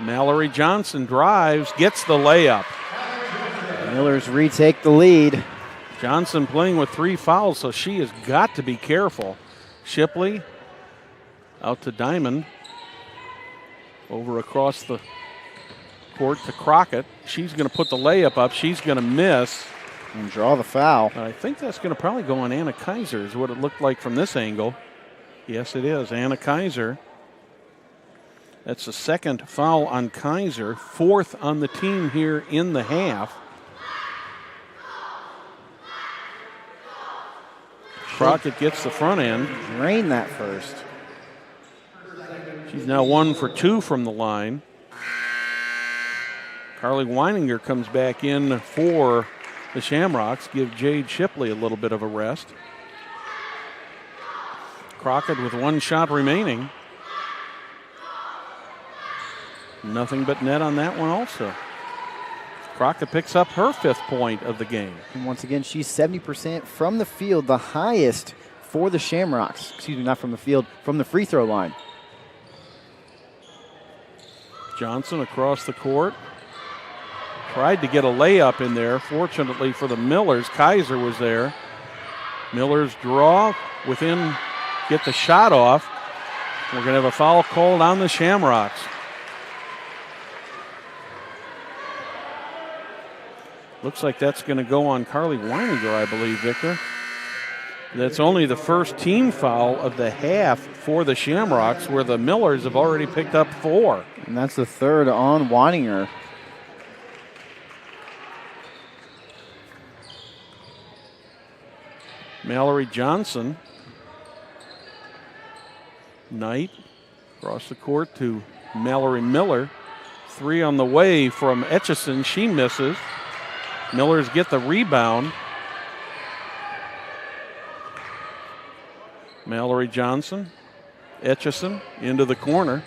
Mallory Johnson drives, gets the layup. Millers retake the lead. Johnson playing with 3 fouls, so she has got to be careful. Shipley out to Diamond. Over across the court to Crockett. She's going to put the layup up. She's going to miss. And draw the foul. I think that's going to probably go on Anna Kaiser is what it looked like from this angle. Yes, it is. Anna Kaiser. That's the second foul on Kaiser. 4th on the team here in the half. Crockett gets the front end. Drain that first. She's now 1 for 2 from the line. Carly Weininger comes back in for the Shamrocks. Give Jade Shipley a little bit of a rest. Crockett with 1 shot remaining. Nothing but net on that one also. Crockett picks up her 5th point of the game. And once again, she's 70% from the field, the highest for the Shamrocks. Excuse me, not from the field, from the free throw line. Johnson across the court. Tried to get a layup in there. Fortunately for the Millers, Kaiser was there. Millers draw within, get the shot off. We're going to have a foul called on the Shamrocks. Looks like that's going to go on Carly Weininger, I believe, Victor. That's only the first team foul of the half for the Shamrocks, where the Millers have already picked up 4. And that's the 3rd on Weininger. Mallory Johnson Knight across the court to Mallory Miller. 3 on the way from Etchison. She misses. Millers get the rebound. Mallory Johnson, Etchison into the corner.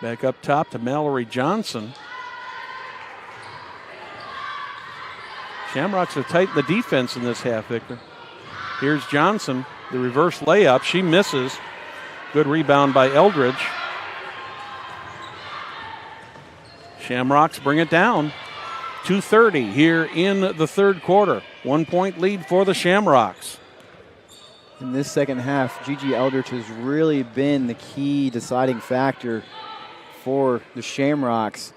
Back up top to Mallory Johnson. Shamrocks have tightened the defense in this half, Victor. Here's Johnson, the reverse layup. She misses. Good rebound by Eldridge. Shamrocks bring it down. 2:30 here in the third quarter. 1 point lead for the Shamrocks. In this second half, Gigi Eldridge has really been the key deciding factor for the Shamrocks,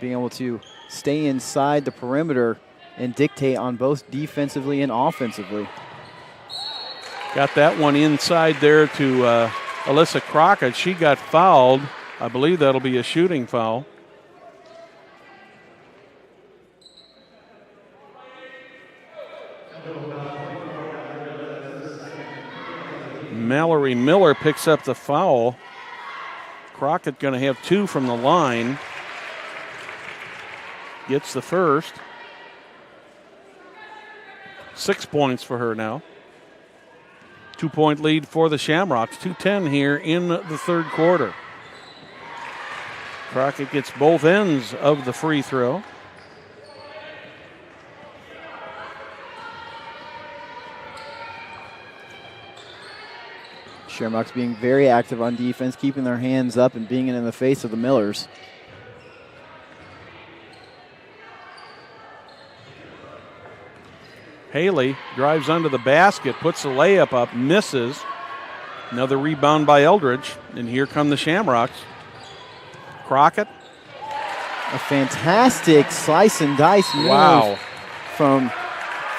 being able to stay inside the perimeter and dictate on both defensively and offensively. Got that one inside there to Alyssa Crockett. She got fouled. I believe that'll be a shooting foul. Mallory Miller picks up the foul. Crockett going to have 2 from the line. Gets the first. 6 points for her now. 2 point lead for the Shamrocks. 2:10 here in the third quarter. Crockett gets both ends of the free throw. Shamrocks being very active on defense, keeping their hands up and being in the face of the Millers. Haley drives under the basket, puts the layup up, misses. Another rebound by Eldridge, and here come the Shamrocks. Crockett. A fantastic slice and dice move. Wow. From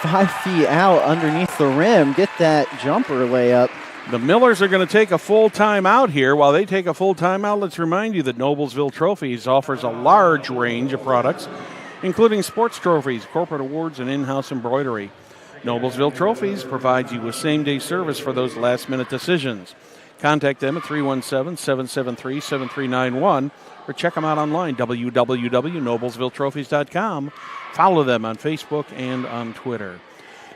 5 feet out underneath the rim. Get that jumper layup. The Millers are going to take a full timeout here. While they take a full timeout, let's remind you that Noblesville Trophies offers a large range of products, including sports trophies, corporate awards, and in-house embroidery. Noblesville Trophies provides you with same-day service for those last-minute decisions. Contact them at 317-773-7391 or check them out online, www.noblesvilletrophies.com. Follow them on Facebook and on Twitter.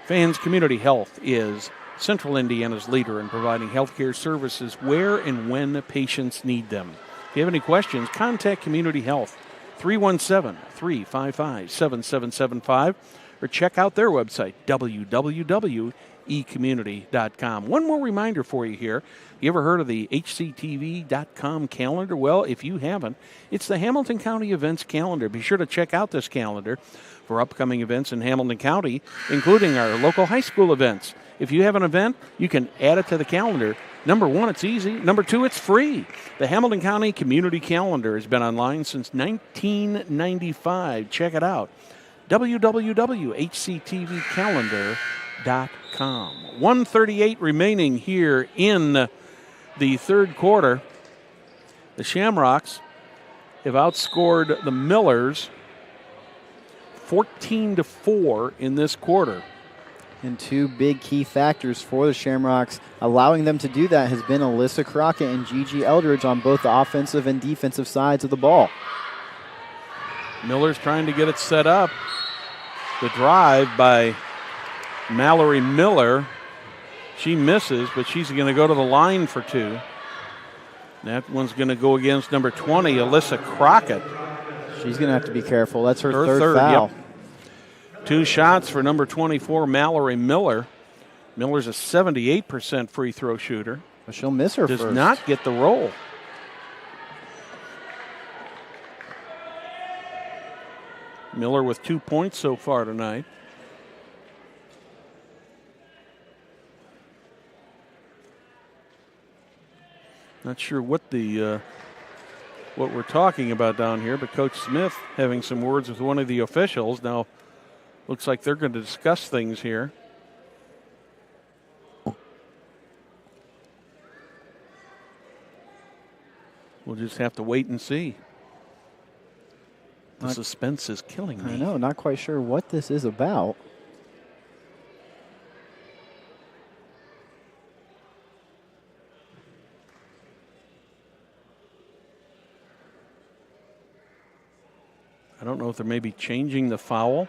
Fans Community Health is Central Indiana's leader in providing healthcare services where and when patients need them. If you have any questions, contact Community Health, 317-355-7775, or check out their website, www.ecommunity.com. One more reminder for you here. You ever heard of the HCTV.com calendar? Well, if you haven't, it's the Hamilton County Events Calendar. Be sure to check out this calendar for upcoming events in Hamilton County, including our local high school events. If you have an event, you can add it to the calendar. Number 1, it's easy. Number 2, it's free. The Hamilton County Community Calendar has been online since 1995. Check it out. www.hctvcalendar.com. 1:38 remaining here in the third quarter. The Shamrocks have outscored the Millers 14-4 in this quarter. And 2 big key factors for the Shamrocks allowing them to do that has been Alyssa Crockett and Gigi Eldridge on both the offensive and defensive sides of the ball. Miller's trying to get it set up. The drive by Mallory Miller. She misses, but she's going to go to the line for 2. That one's going to go against number 20, Alyssa Crockett. She's going to have to be careful. That's her third foul. Yep. 2 shots for number 24, Mallory Miller. Miller's a 78% free throw shooter. But she'll miss her Does first. not get the roll. Miller with 2 points so far tonight. Not sure what what we're talking about down here, but Coach Smith having some words with one of the officials. Now, looks like they're going to discuss things here. We'll just have to wait and see. The suspense is killing me. I know, not quite sure what this is about. I don't know if they're maybe changing the foul.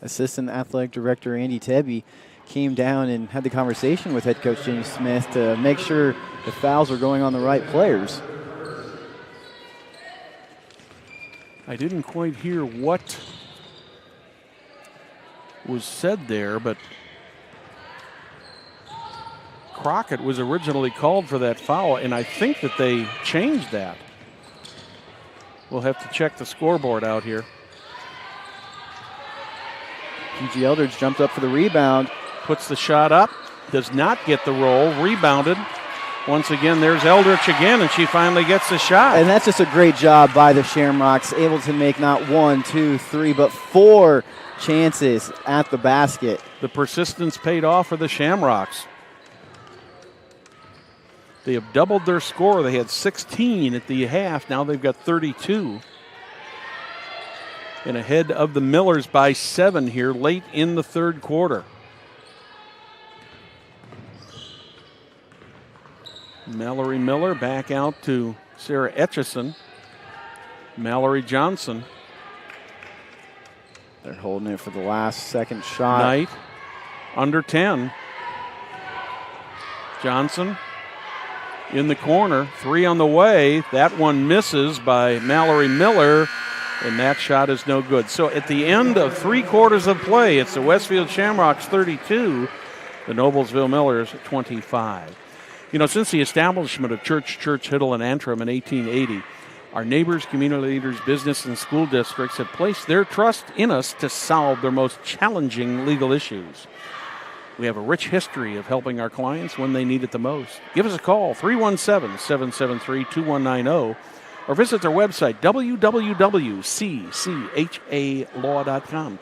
Assistant Athletic Director Andy Tebby came down and had the conversation with head coach James Smith to make sure the fouls were going on the right players. I didn't quite hear what was said there, but Crockett was originally called for that foul, and I think that they changed that. We'll have to check the scoreboard out here. Gigi Eldridge jumped up for the rebound. Puts the shot up, does not get the roll, rebounded. Once again, there's Eldridge again, and she finally gets the shot. And that's just a great job by the Shamrocks, able to make not 1, 2, 3, but 4 chances at the basket. The persistence paid off for the Shamrocks. They have doubled their score. They had 16 at the half. Now they've got 32. And ahead of the Millers by 7 here late in the third quarter. Mallory Miller back out to Sarah Etchison. Mallory Johnson. They're holding it for the last second shot. Knight under 10. Johnson in the corner. 3 on the way. That one misses by Mallory Miller, and that shot is no good. So at the end of 3 quarters of play, it's the Westfield Shamrocks 32, the Noblesville Millers 25. You know, since the establishment of Church, Hiddle, and Antrim in 1880, our neighbors, community leaders, business, and school districts have placed their trust in us to solve their most challenging legal issues. We have a rich history of helping our clients when they need it the most. Give us a call, 317-773-2190, or visit their website, www.cchalaw.com.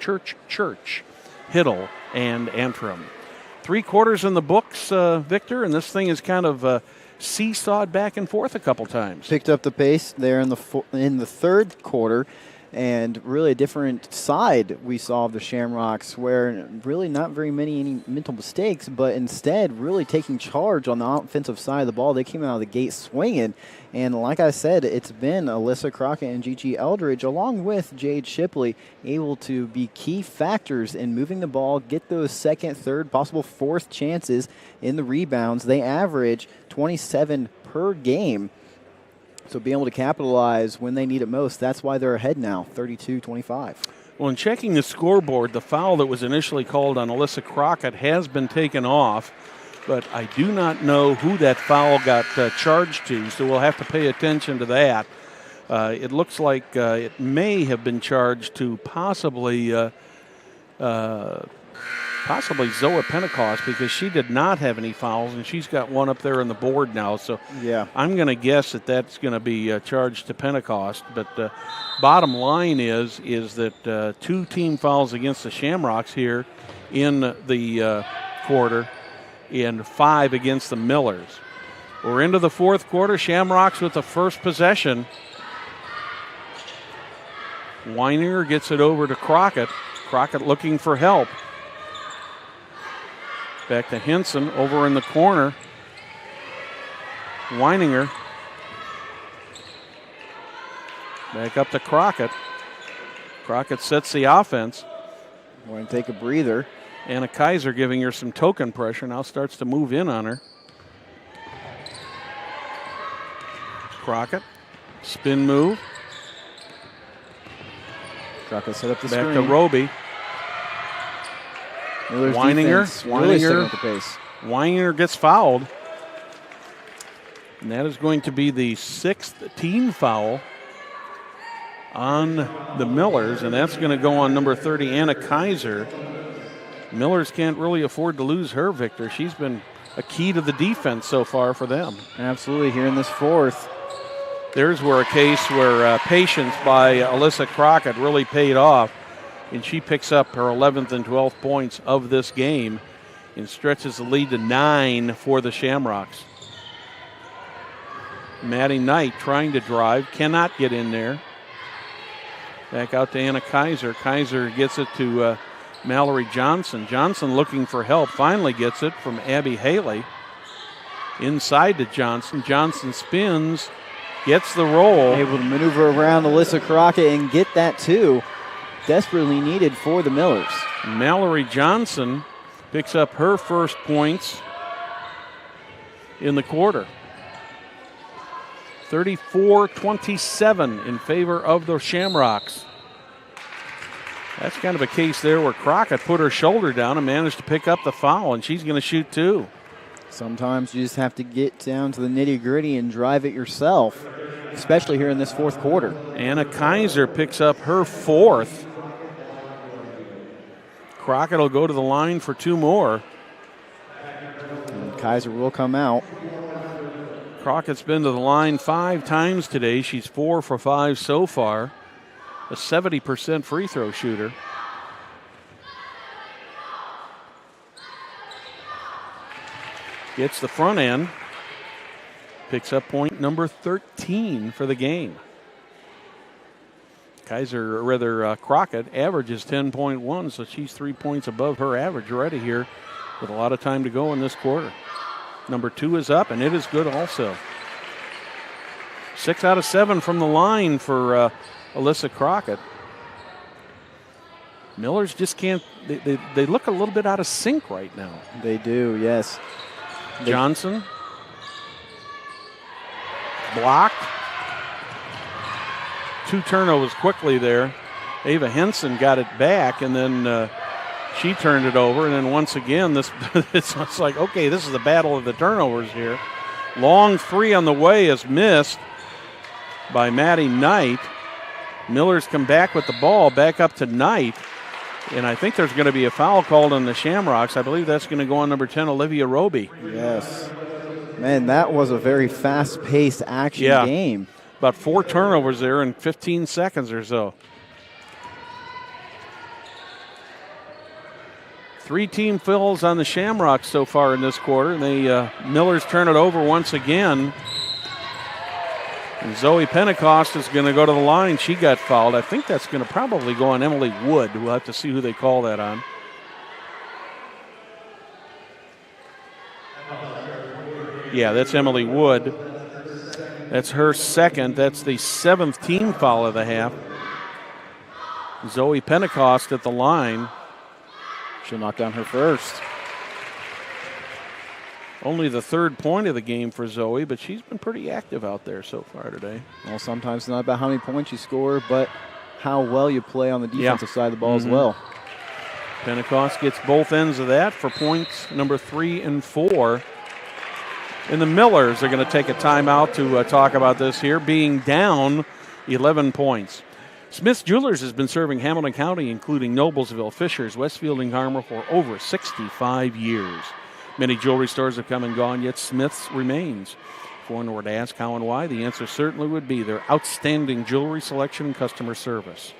Church, Hiddle, and Antrim. 3 quarters in the books, Victor, and this thing is kind of seesawed back and forth a couple times. Picked up the pace there in the third quarter, and really a different side we saw of the Shamrocks, where really not very any mental mistakes, but instead really taking charge on the offensive side of the ball. They came out of the gate swinging, and like I said, it's been Alyssa Crockett and Gigi Eldridge, along with Jade Shipley, able to be key factors in moving the ball, get those second, third, possible fourth chances in the rebounds. They average 27 per game. So being able to capitalize when they need it most, that's why they're ahead now, 32-25. Well, in checking the scoreboard, the foul that was initially called on Alyssa Crockett has been taken off, but I do not know who that foul got charged to, so we'll have to pay attention to that. It looks like it may have been charged to possibly Zoa Pentecost, because she did not have any fouls, and she's got one up there on the board now. So yeah, I'm going to guess that that's going to be charged to Pentecost. But bottom line is that 2 team fouls against the Shamrocks here in the quarter, and 5 against the Millers. We're into the fourth quarter. Shamrocks with the first possession. Weininger gets it over to Crockett. Crockett looking for help. Back to Henson over in the corner. Weininger. Back up to Crockett. Crockett sets the offense. Going to take a breather. Anna Kaiser giving her some token pressure. Now starts to move in on her. Crockett. Spin move. Crockett set up the back screen. To Roby. Weininger gets fouled. And that is going to be the 6th team foul on the Millers, and that's going to go on number 30, Anna Kaiser. Millers can't really afford to lose her, Victor. She's been a key to the defense so far for them. Absolutely, here in this fourth. There's where a case where patience by Alyssa Crockett really paid off. And she picks up her 11th and 12th points of this game and stretches the lead to 9 for the Shamrocks. Maddie Knight trying to drive, cannot get in there. Back out to Anna Kaiser. Kaiser gets it to Mallory Johnson. Johnson looking for help, finally gets it from Abby Haley. Inside to Johnson. Johnson spins, gets the roll. Able to maneuver around Alyssa Crockett and get that too. Desperately needed for the Millers. Mallory Johnson picks up her first points in the quarter. 34-27 in favor of the Shamrocks. That's kind of a case there where Crockett put her shoulder down and managed to pick up the foul, and she's going to shoot two. Sometimes you just have to get down to the nitty-gritty and drive it yourself, especially here in this fourth quarter. Anna Kaiser picks up her fourth. Crockett will go to the line for two more. And Kaiser will come out. Crockett's been to the line 5 times today. She's 4 for 5 so far. A 70% free throw shooter. Gets the front end. Picks up point number 13 for the game. Crockett averages 10.1, so she's 3 points above her average already here with a lot of time to go in this quarter. Number 2 is up, and it is good also. 6 out of 7 from the line for Alyssa Crockett. Millers just can't, they look a little bit out of sync right now. They do, yes. Johnson. Blocked. 2 turnovers quickly there. Ava Henson got it back, and then she turned it over. And then once again, it's like, okay, this is the battle of the turnovers here. Long 3 on the way is missed by Maddie Knight. Millers come back with the ball, back up to Knight. And I think there's going to be a foul called on the Shamrocks. I believe that's going to go on number 10, Olivia Roby. Yes. Man, that was a very fast-paced action game. About 4 turnovers there in 15 seconds or so. 3 team fouls on the Shamrocks so far in this quarter. And the Millers turn it over once again. And Zoe Pentecost is going to go to the line. She got fouled. I think that's going to probably go on Emily Wood. We'll have to see who they call that on. Yeah, that's Emily Wood. That's her second. That's the 7th team foul of the half. Zoe Pentecost at the line. She'll knock down her first. Only the 3rd point of the game for Zoe, but she's been pretty active out there so far today. Well, sometimes it's not about how many points you score, but how well you play on the defensive side of the ball as well. Pentecost gets both ends of that for points number 3 and 4. And the Millers are going to take a timeout to talk about this here, being down 11 points. Smith's Jewelers has been serving Hamilton County, including Noblesville, Fishers, Westfield, and Carmel for over 65 years. Many jewelry stores have come and gone, yet Smith's remains. If one were to ask how and why, the answer certainly would be their outstanding jewelry selection and customer service.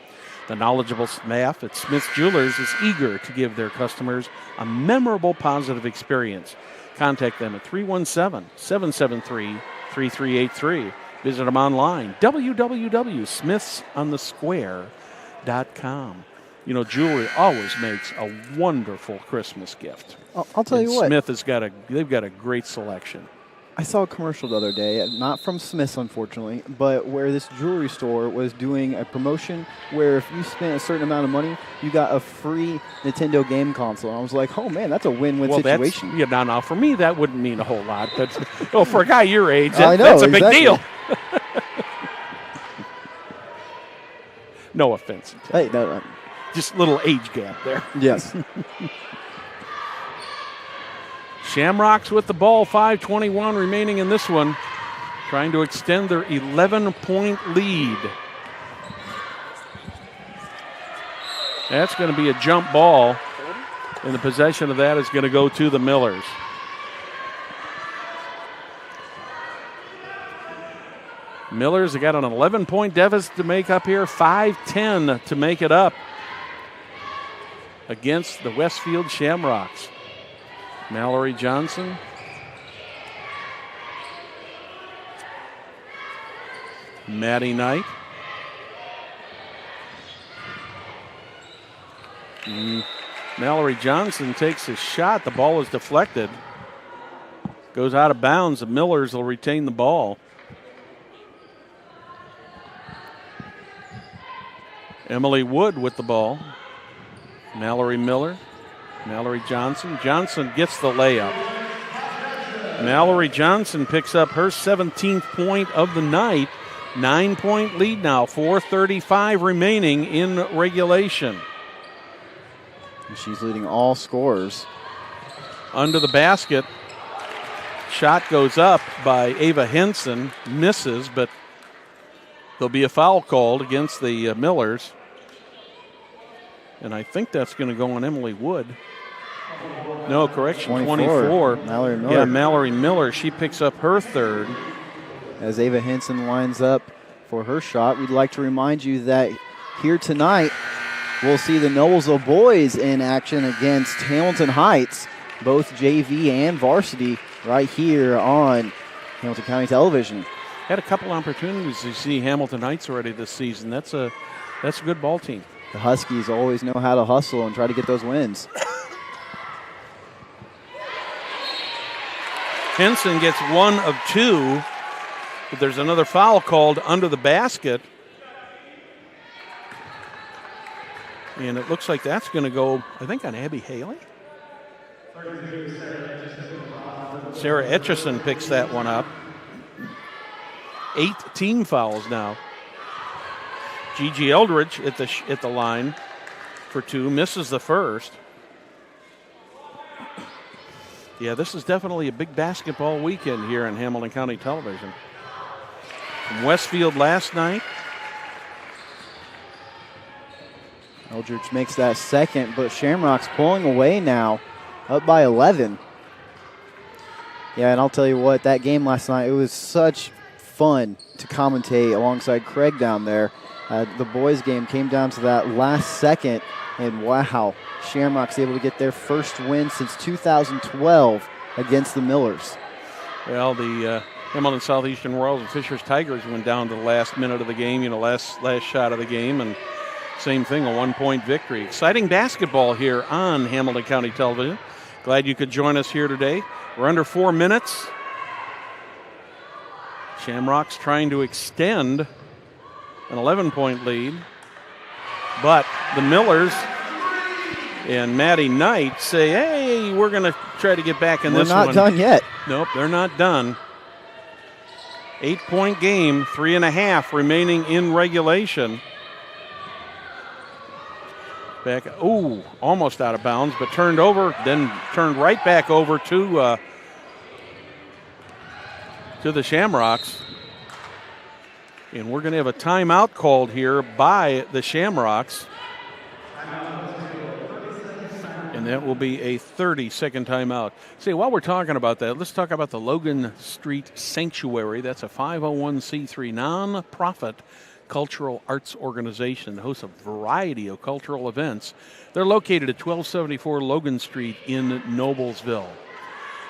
The knowledgeable staff at Smith's Jewelers is eager to give their customers a memorable, positive experience. Contact them at 317-773-3383. Visit them online, www.smithsonthesquare.com. You know, jewelry always makes a wonderful Christmas gift. I'll tell you what. Smith they've got a great selection. I saw a commercial the other day, not from Smith's, unfortunately, but where this jewelry store was doing a promotion where if you spent a certain amount of money, you got a free Nintendo game console. And I was like, oh, man, that's a win-win situation. Now, for me, that wouldn't mean a whole lot. But for a guy your age, I know, that's a big deal. No offense. Hey, no. Just a little age gap there. Yes. Shamrocks with the ball, 5:21 remaining in this one, trying to extend their 11-point lead. That's going to be a jump ball, and the possession of that is going to go to the Millers. Millers have got an 11-point deficit to make up here, 5-10 to make it up against the Westfield Shamrocks. Mallory Johnson. Maddie Knight. Mallory Johnson takes his shot. The ball is deflected. Goes out of bounds. The Millers will retain the ball. Emily Wood with the ball. Mallory Miller. Mallory Johnson. Johnson gets the layup. Mallory Johnson picks up her 17th point of the night. 9-point lead now. 4:35 remaining in regulation. She's leading all scorers. Under the basket. Shot goes up by Ava Henson. Misses, but there'll be a foul called against the Millers. And I think that's going to go on Emily Wood. No, correction, 24. Mallory Miller. Yeah, Mallory Miller. She picks up her third. As Ava Henson lines up for her shot, we'd like to remind you that here tonight, we'll see the Noblesville boys in action against Hamilton Heights, both JV and varsity, right here on Hamilton County Television. Had a couple opportunities to see Hamilton Heights already this season. That's a good ball team. The Huskies always know how to hustle and try to get those wins. Henson gets 1 of 2, but there's another foul called under the basket. And it looks like that's going to go, I think, on Abby Haley. Sarah Etchison picks that one up. 8 team fouls now. Gigi Eldridge at the line for 2, misses the first. Yeah, this is definitely a big basketball weekend here on Hamilton County Television. From Westfield last night. Eldridge makes that second, but Shamrock's pulling away now, up by 11. Yeah, and I'll tell you what, that game last night, it was such fun to commentate alongside Craig down there. The boys' game came down to that last second, and wow, Shamrock's able to get their first win since 2012 against the Millers. Well, the Hamilton Southeastern Royals and Fishers Tigers went down to the last minute of the game, last shot of the game, and same thing, a 1-point victory. Exciting basketball here on Hamilton County Television. Glad you could join us here today. We're under 4 minutes. Shamrock's trying to extend an 11-point lead, but the Millers and Maddie Knight say, hey, we're going to try to get back in this one. We're not done yet. Nope, they're not done. 8-point game, 3.5 remaining in regulation. Back, almost out of bounds, but turned over, then turned right back over to the Shamrocks. And we're going to have a timeout called here by the Shamrocks. And that will be a 30-second timeout. See, while we're talking about that, let's talk about the Logan Street Sanctuary. That's a 501c3 nonprofit cultural arts organization that hosts a variety of cultural events. They're located at 1274 Logan Street in Noblesville.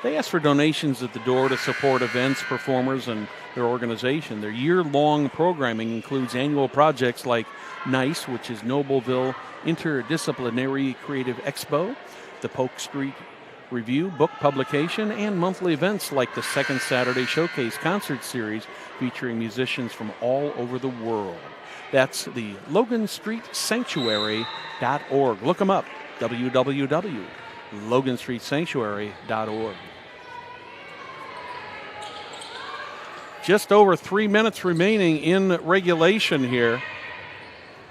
They ask for donations at the door to support events, performers, and their organization. Their year-long programming includes annual projects like NICE, which is Noblesville Interdisciplinary Creative Expo, the Polk Street Review book publication, and monthly events like the Second Saturday Showcase concert series featuring musicians from all over the world. That's the LoganStreetSanctuary.org. Look them up, www.LoganStreetSanctuary.org. Just over 3 minutes remaining in regulation here.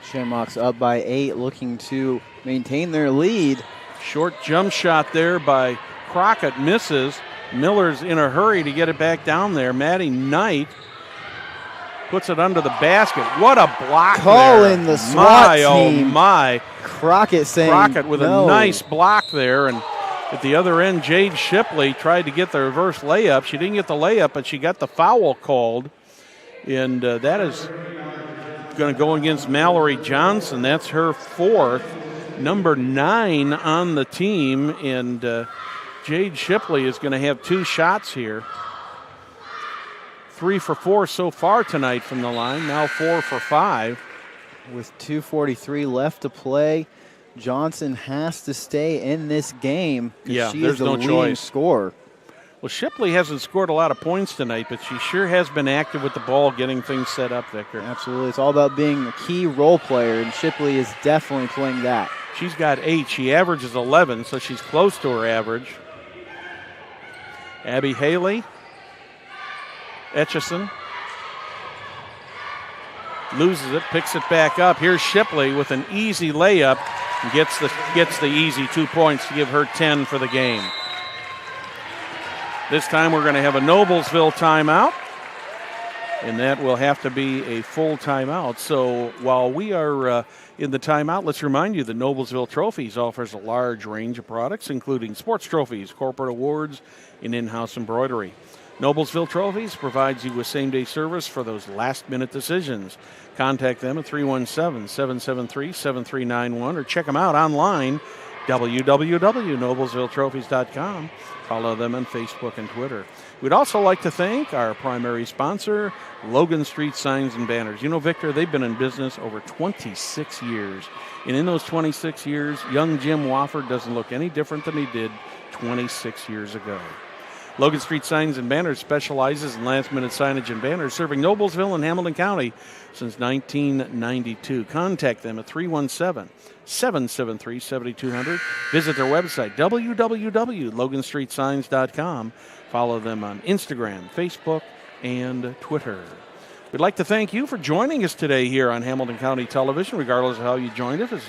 Shamrocks up by 8, looking to maintain their lead. Short jump shot there by Crockett, misses. Miller's in a hurry to get it back down there. Maddie Knight puts it under the basket. What a block Calling there. The SWAT team. Oh, my. Crockett saying Crockett with no. a nice block there. And at the other end, Jade Shipley tried to get the reverse layup. She didn't get the layup, but she got the foul called. And that is going to go against Mallory Johnson. That's her 4th. Number 9 on the team. And Jade Shipley is going to have 2 shots here. 3 for 4 so far tonight from the line. Now 4 for 5. With 2:43 left to play, Johnson has to stay in this game. Yeah, she there's is the no leading choice. scorer. Well, Shipley hasn't scored a lot of points tonight, but she sure has been active with the ball, getting things set up, Victor. Absolutely. It's all about being a key role player, and Shipley is definitely playing that. She's got 8. She averages 11, so she's close to her average. Abby Haley. Etchison. Loses it, picks it back up. Here's Shipley with an easy layup and gets the easy 2 points to give her 10 for the game. This time we're going to have a Noblesville timeout, and that will have to be a full timeout. So while we are in the timeout, let's remind you that Noblesville Trophies offers a large range of products, including sports trophies, corporate awards, and in-house embroidery. Noblesville Trophies provides you with same-day service for those last-minute decisions. Contact them at 317-773-7391 or check them out online, www.noblesvilletrophies.com. Follow them on Facebook and Twitter. We'd also like to thank our primary sponsor, Logan Street Signs and Banners. You know, Victor, they've been in business over 26 years. And in those 26 years, young Jim Wofford doesn't look any different than he did 26 years ago. Logan Street Signs and Banners specializes in last-minute signage and banners, serving Noblesville and Hamilton County since 1992. Contact them at 317-773-7200. Visit their website, www.loganstreetsigns.com. Follow them on Instagram, Facebook, and Twitter. We'd like to thank you for joining us today here on Hamilton County Television, regardless of how you joined us,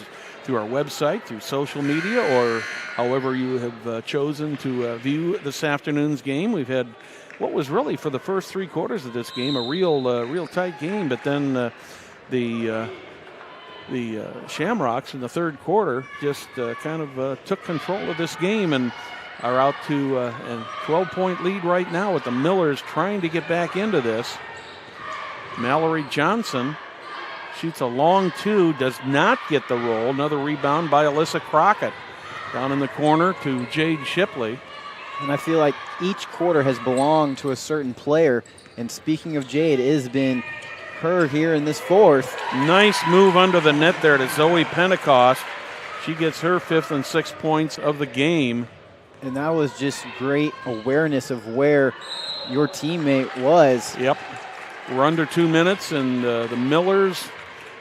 through our website, through social media, or however you have chosen to view this afternoon's game. We've had what was really, for the first 3 quarters of this game, a real tight game, but then the Shamrocks in the third quarter just kind of took control of this game and are out to a 12-point lead right now, with the Millers trying to get back into this. Mallory Johnson shoots a long 2, does not get the roll. Another rebound by Alyssa Crockett. Down in the corner to Jade Shipley. And I feel like each quarter has belonged to a certain player. And speaking of Jade, it has been her here in this fourth. Nice move under the net there to Zoe Pentecost. She gets her 5th and 6th points of the game. And that was just great awareness of where your teammate was. Yep. We're under 2 minutes, and the Millers,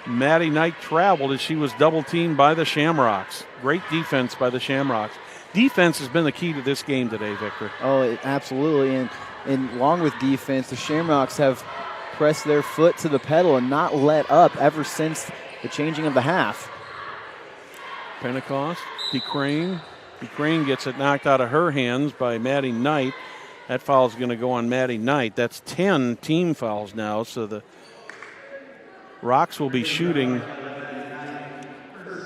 Maddie Knight traveled as she was double-teamed by the Shamrocks. Great defense by the Shamrocks. Defense has been the key to this game today, Victor. Oh, absolutely. And along with defense, the Shamrocks have pressed their foot to the pedal and not let up ever since the changing of the half. Pentecost, DeCrane. DeCrane gets it knocked out of her hands by Maddie Knight. That foul is going to go on Maddie Knight. That's 10 team fouls now, so the Rocks will be shooting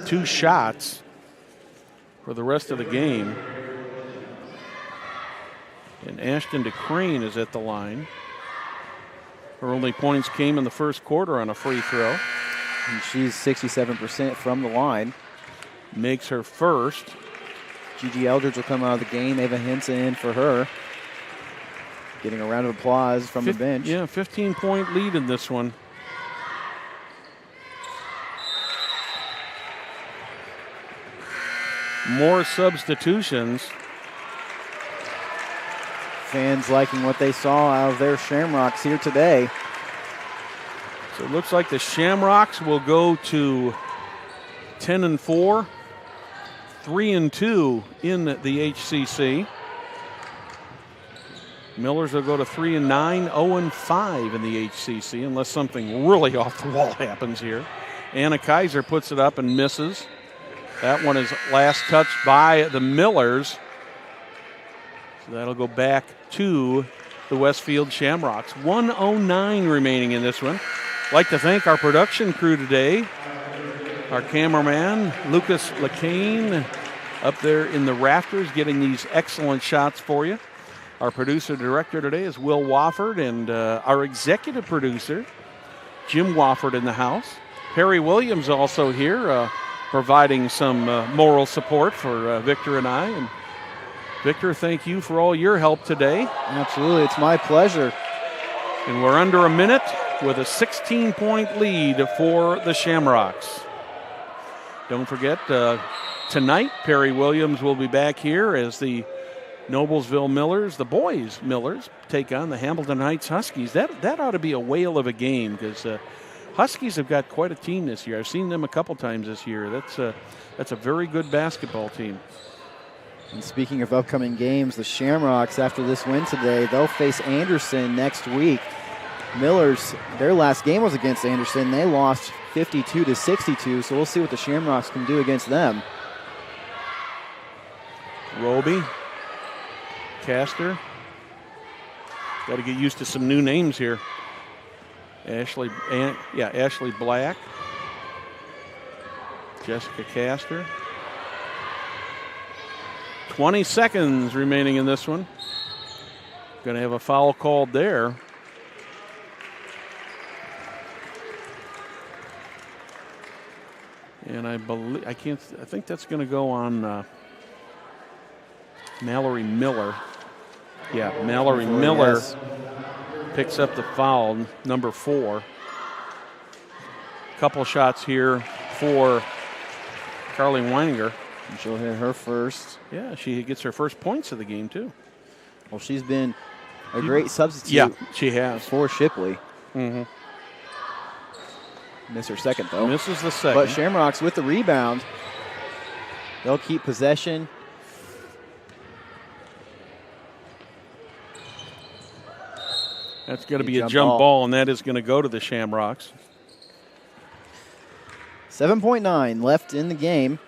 2 shots for the rest of the game. And Ashton DeCrane is at the line. Her only points came in the first quarter on a free throw. And she's 67% from the line. Makes her first. Gigi Eldridge will come out of the game. Ava Henson in for her. Getting a round of applause from the bench. Yeah, 15-point lead in this one. More substitutions. Fans liking what they saw out of their Shamrocks here today. So it looks like the Shamrocks will go to 10-4, 3-2 in the HCC. Millers will go to 3-9, 0-5 in the HCC, unless something really off the wall happens here. Anna Kaiser puts it up and misses. That one is last touched by the Millers. So that'll go back to the Westfield Shamrocks. 1:09 remaining in this one. I'd like to thank our production crew today. Our cameraman, Lucas LeCain, up there in the rafters getting these excellent shots for you. Our producer-director today is Will Wofford, and our executive producer, Jim Wofford, in the house. Perry Williams also here, providing some moral support for Victor and I. And Victor, thank you for all your help today. Absolutely, it's my pleasure. And we're under a minute with a 16-point lead for the Shamrocks. Don't forget, tonight, Perry Williams will be back here as the Noblesville Millers, the boys Millers, take on the Hamilton Heights Huskies. That ought to be a whale of a game because Huskies have got quite a team this year. I've seen them a couple times this year. That's a very good basketball team. And speaking of upcoming games, the Shamrocks, after this win today, they'll face Anderson next week. Millers, their last game was against Anderson. They lost 52-62, so we'll see what the Shamrocks can do against them. Roby, Castor. Got to get used to some new names here. Ashley Black. Jessica Castor. 20 seconds remaining in this one. Going to have a foul called there. And I think that's going to go on Mallory Miller. Yeah, Mallory Miller yes. Picks up the foul, number 4. Couple shots here for Carly Weininger. And she'll hit her first. Yeah, she gets her first points of the game, too. Well, she's been a great substitute. Yeah, she has. For Shipley. Mm-hmm. Miss her second, though. Misses the second. But Shamrocks with the rebound. They'll keep possession. That's going to be a jump ball, and that is going to go to the Shamrocks. 7.9 left in the game.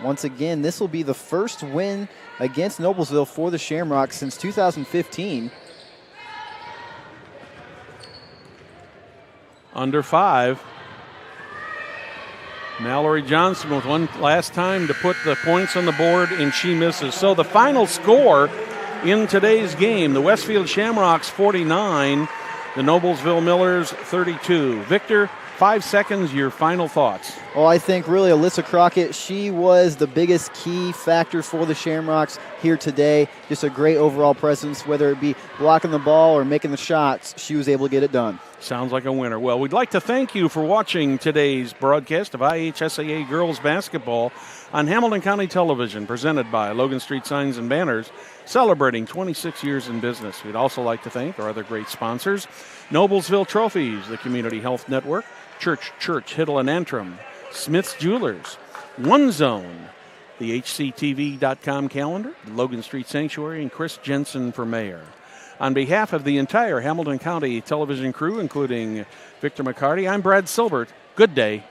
Once again, this will be the first win against Noblesville for the Shamrocks since 2015. Under 5. Mallory Johnson with one last time to put the points on the board, and she misses. So the final score in today's game, the Westfield Shamrocks 49, the Noblesville Millers 32. Victor, 5 seconds, your final thoughts. Well, I think really Alyssa Crockett, she was the biggest key factor for the Shamrocks here today. Just a great overall presence, whether it be blocking the ball or making the shots, she was able to get it done. Sounds like a winner. Well, we'd like to thank you for watching today's broadcast of IHSAA girls basketball on Hamilton County Television, presented by Logan Street Signs and Banners, celebrating 26 years in business. We'd also like to thank our other great sponsors, Noblesville Trophies, the Community Health Network, Church, Hiddle and Antrim, Smith's Jewelers, One Zone, the HCTV.com calendar, the Logan Street Sanctuary, and Chris Jensen for mayor. On behalf of the entire Hamilton County television crew, including Victor McCarty, I'm Brad Silbert. Good day